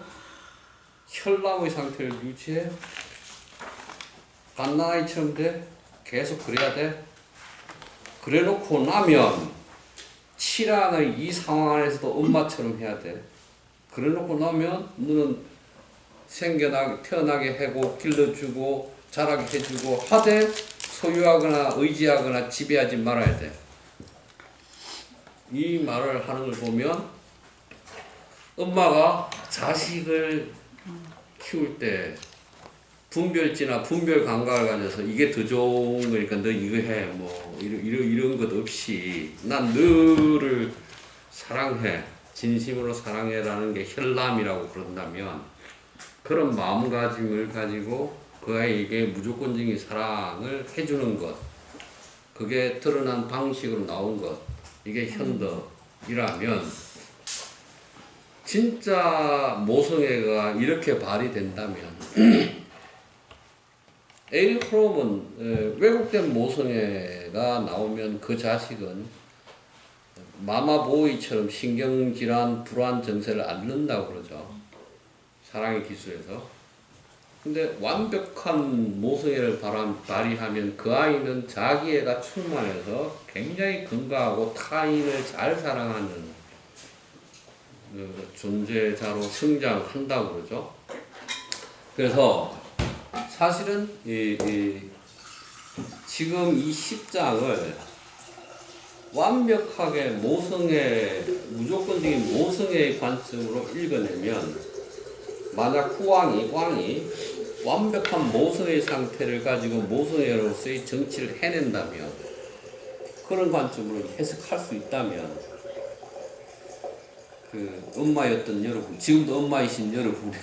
혈남의 상태를 유지해. 갓난아이처럼 돼. 계속 그래야 돼. 그래 놓고 나면 치라는 이 상황 안에서도 엄마처럼 해야 돼. 그래 놓고 나면 너는 태어나게 하고 길러주고 자라게 해주고 하되 소유하거나 의지하거나 지배하지 말아야 돼. 이 말을 하는 걸 보면 엄마가 자식을 키울 때 분별지나 분별 감각을 가져서 이게 더 좋은 거니까 너 이거 해 뭐 이런 것 없이 난 너를 사랑해 진심으로 사랑해라는 게 혈남이라고 그런다면 그런 마음가짐을 가지고 그 아이에게 무조건적인 사랑을 해주는 것, 그게 드러난 방식으로 나온 것, 이게 현덕이라면 진짜 모성애가 이렇게 발휘된다면 에리 프롬은 왜곡된 모성애가 나오면 그 자식은 마마보이처럼 신경질환, 불안 증세를 앓는다고 그러죠. 사랑의 기술에서. 근데 완벽한 모성애를 발휘하면 그 아이는 자기애가 충만해서 굉장히 건강하고 타인을 잘 사랑하는 존재자로 성장한다고 그러죠. 그래서 사실은 지금 이 10장을 완벽하게 무조건적인 모성애의 관점으로 읽어내면 만약 왕이 완벽한 모성의 상태를 가지고 모성애로서의 정치를 해낸다면, 그런 관점으로 해석할 수 있다면, 그 엄마였던 여러분, 지금도 엄마이신 여러분의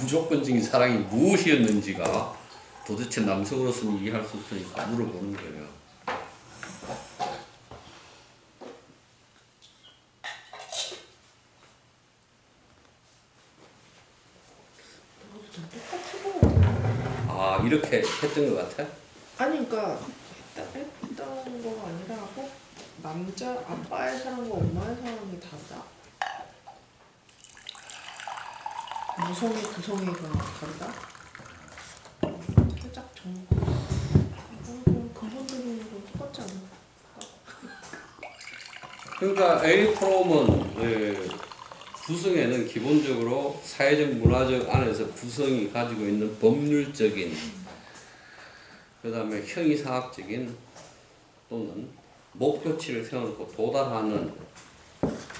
무조건적인 사랑이 무엇이었는지가 도대체 남성으로서는 이해할 수 없으니까 물어보는 거예요. 아, 이렇게 했던 것 같아? 아니 그러니까 했던 거가 아니라 꼭 남자 아빠의 사랑과 엄마의 사랑이 다르다. 무성애 구성애가 다르다. 살짝 근본적인 건 똑같지 않나? 그러니까 에릭 프롬은 구성에는 기본적으로 사회적 문화적 안에서 구성이 가지고 있는 법률적인, 그 다음에 형이상학적인 또는 목표치를 세워놓고 도달하는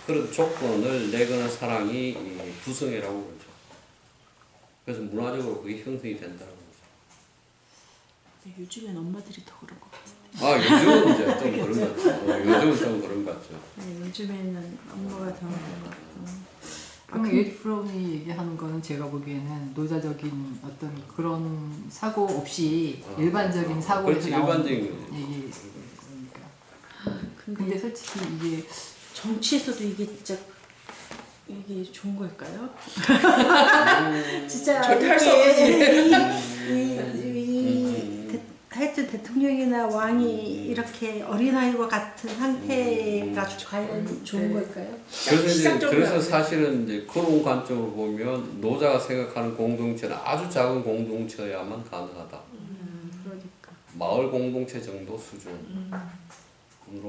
그런 조건을 내거는 사랑이 구성애라고 그러죠. 그래서 문화적으로 그게 형성이 된다는 거죠. 요즘엔 엄마들이 더 그런 것 같아요. 아, 요즘은 이제 좀 그런 것 같죠. 요즘은 좀 그런 것 같죠. 네, 요즘에는 엄마가 더 그런 것 같고. 그럼 에릭 프롬이 얘기하는 거는 제가 보기에는 노자적인 어떤 그런 사고 없이 일반적인 사고에서 그렇지, 나오는 일반적인 거지. 얘기. 그러니까. 근데 솔직히 이게 정치에서도 이게 진짜 이게 좋은 걸까요? 진짜 절대 할수 하여튼 대통령이나 왕이 이렇게 어린아이와 같은 상태가 과연 좋은 걸까요? 그래서 사실은 이제 그런 관점으로 보면 노자가 생각하는 공동체는 아주 작은 공동체여야만 가능하다. 그러니까. 마을 공동체 정도 수준으로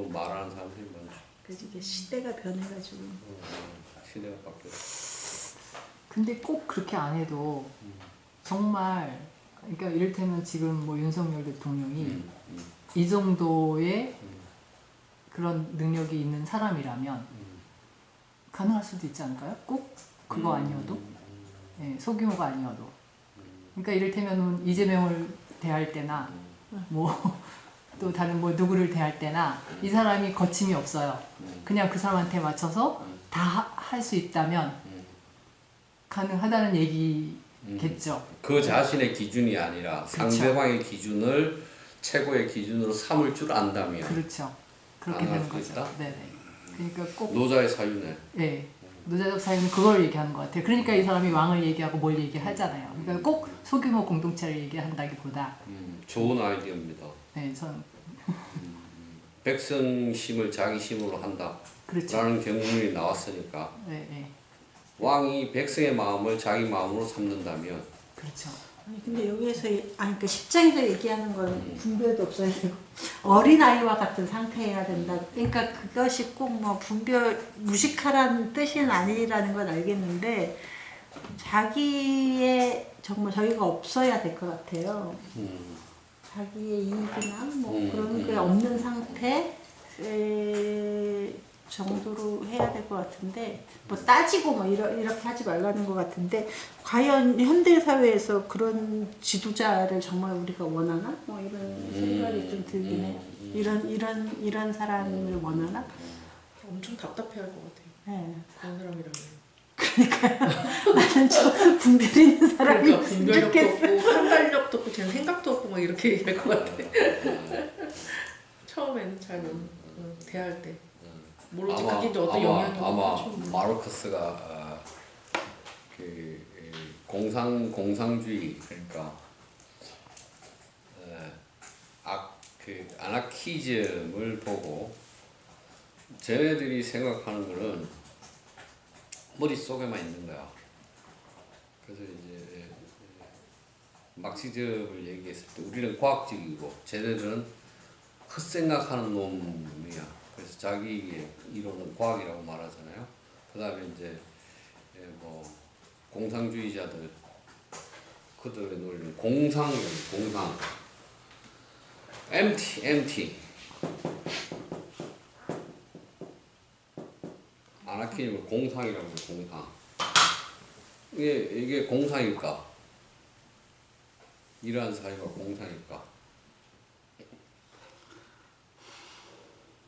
말하는 사람들이 많죠. 그래서 이게 시대가 변해가지고. 시대가 바뀌었어. 근데 꼭 그렇게 안 해도 정말 그러니까 이를테면 지금 뭐 윤석열 대통령이 이 정도의 그런 능력이 있는 사람이라면 가능할 수도 있지 않을까요? 꼭 그거 아니어도 예, 소규모가 아니어도 그러니까 이를테면 이재명을 대할 때나 뭐 또 다른 뭐 누구를 대할 때나 이 사람이 거침이 없어요. 그냥 그 사람한테 맞춰서 다 할 수 있다면 가능하다는 얘기겠죠. 그 자신의 기준이 아니라 그렇죠. 상대방의 기준을 최고의 기준으로 삼을 줄 안다면 그렇죠. 그렇게 가능할 되는 수 거죠. 있다? 네네. 그러니까 꼭 노자의 사유네. 네. 노자적 사유는 그걸 얘기하는 것 같아요. 그러니까 이 사람이 왕을 얘기하고 뭘 얘기하잖아요. 그러니까 꼭 소규모 공동체를 얘기한다기보다 좋은 아이디어입니다. 네, 전 백성심을 자기 심으로 한다. 그렇죠. 라는 경륜이 나왔으니까 네, 네. 왕이 백성의 마음을 자기 마음으로 삼는다면 그렇죠. 아니 근데 여기에서 그러니까 10장에서 얘기하는 건 분별도 없어야 되고 어린아이와 같은 상태여야 된다. 그러니까 그것이 꼭 뭐 분별 무식하라는 뜻은 아니라는 건 알겠는데 자기의 정말 저희가 없어야 될 것 같아요. 자기의 이익이나 뭐 그런 게 없는 상태 정도로 해야 될 것 같은데 뭐 따지고 뭐 이렇게 하지 말라는 것 같은데 과연 현대 사회에서 그런 지도자를 정말 우리가 원하나? 뭐 이런 생각이 좀 들긴 해요. 이런 사람을 원하나? 엄청 답답해할 것 같아요. 네. 그런 사람이라면. 나는 좀 분별 있는 사람이 그러니까 있으면 분별력도 좋겠어. 없고 판단력도 없고 그냥 생각도 없고 막 이렇게 얘기할 것 같아. 처음에는 잘 대할 때. 모르지 그게 이제 어떤 영향이 아마 올지 마르크스가 그 공상주의 그러니까 그 아나키즘을 보고 쟤네들이 생각하는 거는 머릿속에만 있는 거야. 그래서 이제 막시즘을 얘기했을 때 우리는 과학적이고 쟤네들은 헛생각하는 놈이야. 그래서 자기의 이론은 과학이라고 말하잖아요. 그 다음에 이제 뭐 공상주의자들 그들의 논리는 공상. MT. 아나키즘을 공상이라고 해요. 공상. 이게 공상일까? 이러한 사회가 공상일까?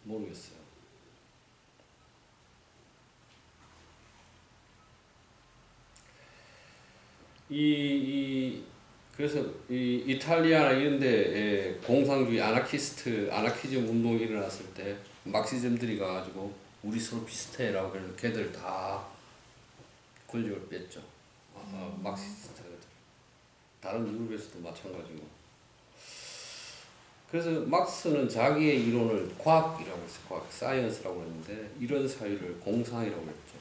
모르겠어요. 그래서 이 이탈리아나 이런 데에 공상주의 아나키즘 운동이 일어났을 때 막시즘들이 가가지고 우리 서로 비슷해라고 해서 걔들 다 권력을 뺐죠. 막시스트들. 다른 유럽에서도 마찬가지고. 그래서 막스는 자기의 이론을 과학이라고 했어요. 과학, 사이언스라고 했는데 이런 사유를 공상이라고 했죠.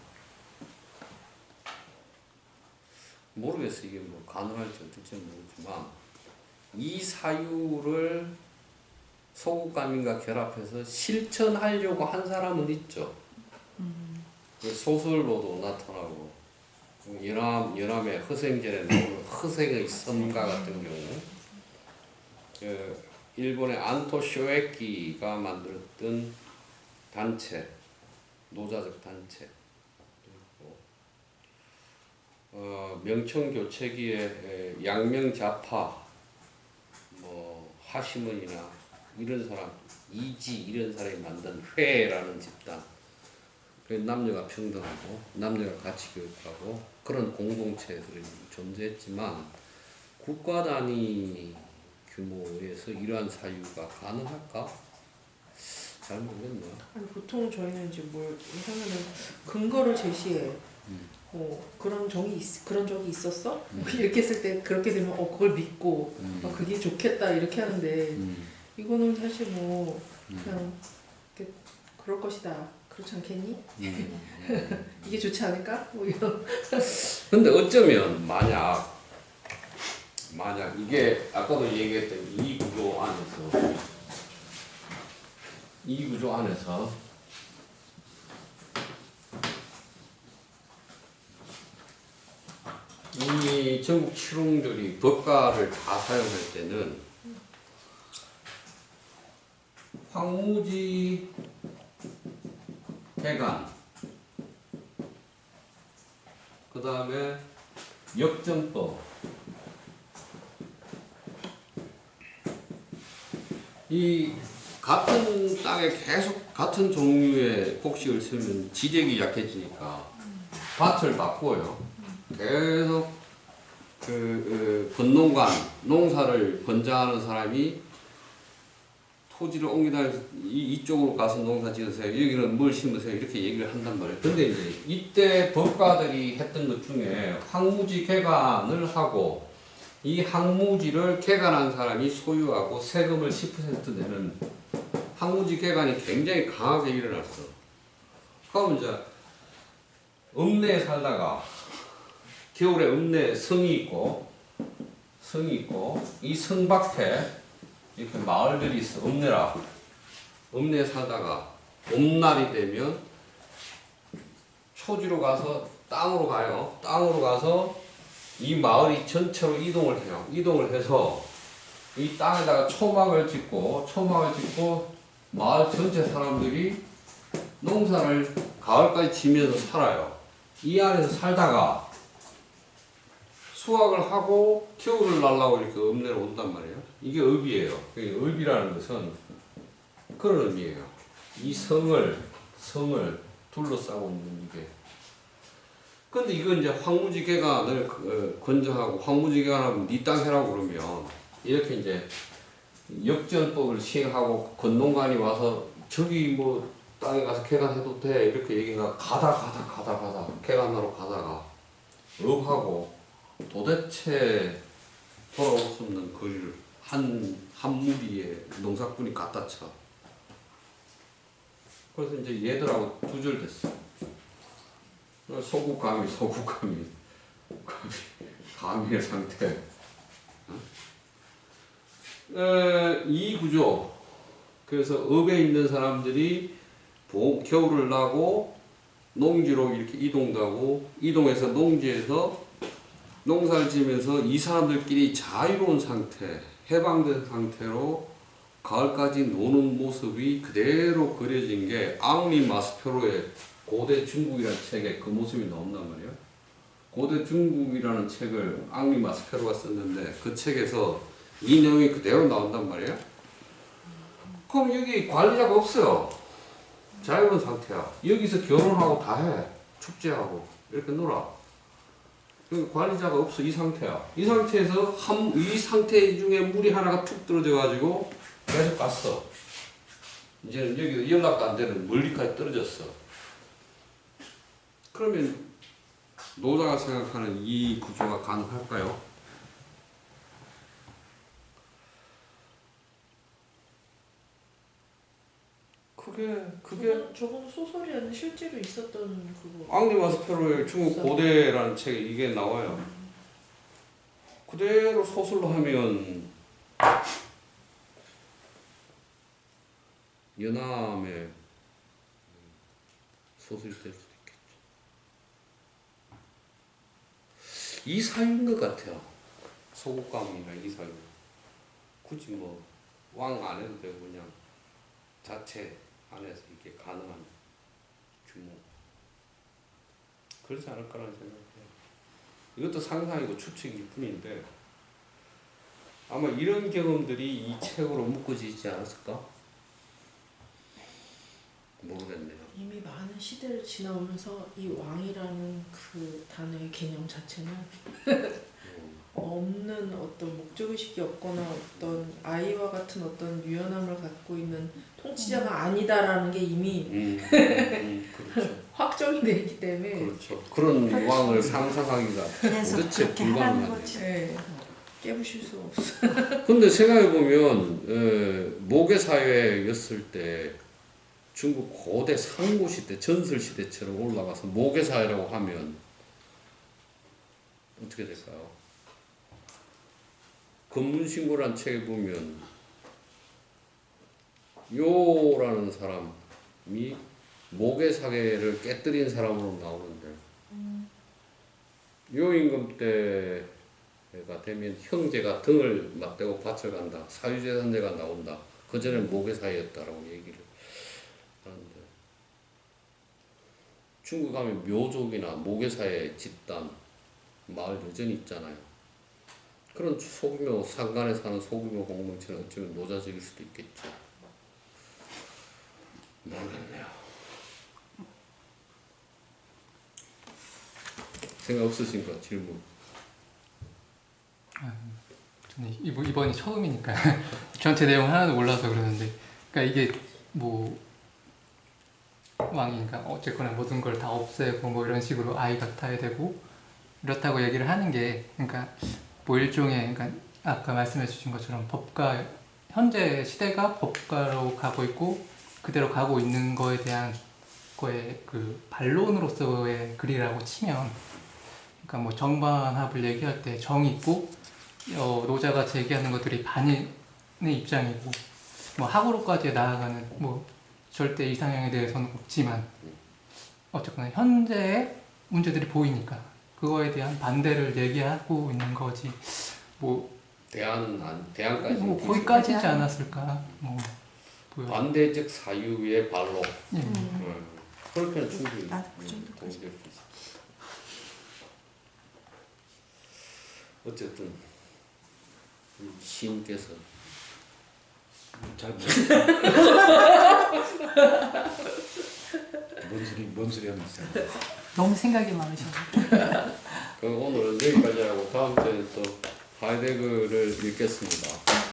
모르겠어요. 이게 뭐 가능할지 어떨지는 모르지만 이 사유를 소국감인과 결합해서 실천하려고 한 사람은 있죠. 소설로도 나타나고 연암의 허생전에 나오는 허생의 섬가 같은 경우 일본의 안토 쇼에키가 만들었던 단체, 노자적 단체 명청교체기의 양명자파, 뭐 하시몬이나 이런 사람, 이지 이런 사람이 만든 회라는 집단, 남녀가 평등하고 남녀가 같이 교육하고 그런 공동체들이 존재했지만 국가 단위 규모에서 이러한 사유가 가능할까? 잘 모르겠네요. 아니 보통 저희는 이제 뭘 하면은 근거를 제시해. 그런 적이 있었어? 이렇게 했을 때 그렇게 되면 그걸 믿고 그게 좋겠다 이렇게 하는데 이거는 사실 뭐 그냥 이렇게 그럴 것이다. 그렇지 않겠니? 이게 좋지 않을까? 뭐 이런. 근데 어쩌면 만약 이게 아까도 얘기했던 이 구조 안에서 이 전국 칠홍들이 법가를 다 사용할 때는 황무지 개간, 그 다음에 역전법, 이 같은 땅에 계속 같은 종류의 곡식을 쓰면 지력이 약해지니까 밭을 바꾸어요. 계속 번농간, 농사를 번장하는 사람이 토지를 옮기다니면서 이쪽으로 가서 농사 지으세요. 여기는 뭘 심으세요. 이렇게 얘기를 한단 말이에요. 근데 이제 이때 법가들이 했던 것 중에 황무지 개간을 하고 이 황무지를 개간한 사람이 소유하고 세금을 10% 내는 황무지 개간이 굉장히 강하게 일어났어. 그럼 이제 읍내에 살다가 겨울에 읍내에 성이 있고 이 성 밖에 이렇게 마을들이 있어. 읍내에 살다가 봄날이 되면 초지로 가서 땅으로 가요. 땅으로 가서 이 마을이 전체로 이동을 해요. 이동을 해서 이 땅에다가 초막을 짓고 마을 전체 사람들이 농사를 가을까지 지면서 살아요. 이 안에서 살다가 수확을 하고 겨울을 날라고 이렇게 읍내로 온단 말이에요. 이게 읍이에요. 읍이라는 것은 그런 의미예요. 이 성을 둘러싸고 있는 이게. 근데 이건 이제 황무지 개간을 권장하고 황무지 개간하면 네 땅 해라고 그러면 이렇게 이제 역전법을 시행하고 건농관이 와서 저기 뭐 땅에 가서 개간해도 돼 이렇게 얘기가 가다 개간하러 가다가 읍하고 도대체 돌아올 수 없는 거리를 한 무리의 농사꾼이 갖다 쳐. 그래서 이제 얘들하고 두절됐어. 감의 상태. 이 구조. 그래서 읍에 있는 사람들이 겨울을 나고 농지로 이렇게 이동해서 농지에서 농사를 지면서 이 사람들끼리 자유로운 상태, 해방된 상태로 가을까지 노는 모습이 그대로 그려진 게 앙리 마스페로의 고대 중국이라는 책에 그 모습이 나온단 말이에요. 고대 중국이라는 책을 앙리 마스페로가 썼는데 그 책에서 이 내용이 그대로 나온단 말이에요. 그럼 여기 관리자가 없어요. 자유로운 상태야. 여기서 결혼하고 다 해. 축제하고 이렇게 놀아. 여기 관리자가 없어. 이 상태야. 이 상태에서 이 상태 중에 물이 하나가 툭 떨어져 가지고 계속 갔어. 이제는 여기서 연락도 안 되는 멀리까지 떨어졌어. 그러면 노자가 생각하는 이 구조가 가능할까요? 저건 소설이 아니라 실제로 있었던 그거. 앙리 마스페로의 중국 고대라는 책에 이게 나와요. 그대로 소설로 하면 연암의 소설이 될 수도 있겠죠. 이 사유인 것 같아요. 소국감이나 이 사유. 굳이 뭐 왕 안 해도 되고 그냥 자체 안에서 이게 가능한 규모. 그렇지 않을 거라는 생각해요. 이것도 상상이고 추측일 뿐인데 아마 이런 경험들이 이 책으로 묶어지지 않았을까? 모르겠네요. 이미 많은 시대를 지나오면서 이 왕이라는 그 단어의 개념 자체는 없는 어떤 목적의식이 없거나 어떤 아이와 같은 어떤 유연함을 갖고 있는 통치자가 아니다라는 게 이미 그렇죠. 확정이 되어 있기 때문에 그렇죠. 그런 왕을 상상하기가 그래서 도대체 그렇게 하라는 불가능하네요. 거지. 네, 깨부실 수 없어. 근데 생각해보면 모계 사회였을 때 중국 고대 상고 시대, 전설 시대처럼 올라가서 모계 사회라고 하면 어떻게 될까요? 검문신고란 책에 보면 요라는 사람이 모계 사회를 깨뜨린 사람으로 나오는데 요 임금 때가 되면 형제가 등을 맞대고 밭을 간다. 사유재산제가 나온다. 그 전에 모계 사회였다라고 얘기를 하는데 중국 가면 묘족이나 모계 사회 집단 마을 여전히 있잖아요. 그런 소규모 상간에 사는 소규모 공동체는 어쩌면 노자적일 수도 있겠죠. 모르겠네요. 생각 없으신가 질문? 저는 이번이 처음이니까 전체 내용 하나도 몰라서 그러는데, 그러니까 이게 뭐 왕이니까 어쨌거나 모든 걸 다 없애고 뭐 이런 식으로 아이 같아야 되고 이렇다고 얘기를 하는 게, 그러니까 뭐 일종의, 그러니까 아까 말씀해 주신 것처럼 법가, 현재 시대가 법가로 가고 있고 그대로 가고 있는 거에 대한 거의 그 반론으로서의 글이라고 치면, 그러니까 뭐 정반합을 얘기할 때 정 있고 노자가 제기하는 것들이 반인의 입장이고, 뭐 학으로까지 나아가는 뭐 절대 이상향에 대해서는 없지만 어쨌거나 현재의 문제들이 보이니까 그거에 대한 반대를 얘기하고 있는 거지. 뭐 대안까지 뭐 거기까지지 않았을까. 뭐 반대적 사유의 반론. 예. 그렇게는 충분히 나도 그 정도까지. 동의될 수 있어. 어쨌든 시인께서 잘 뭔 소리 하는 있어요. 너무 생각이 많으셔서. 오늘은 여기까지 하고 다음 주에 또 하이데거를 읽겠습니다.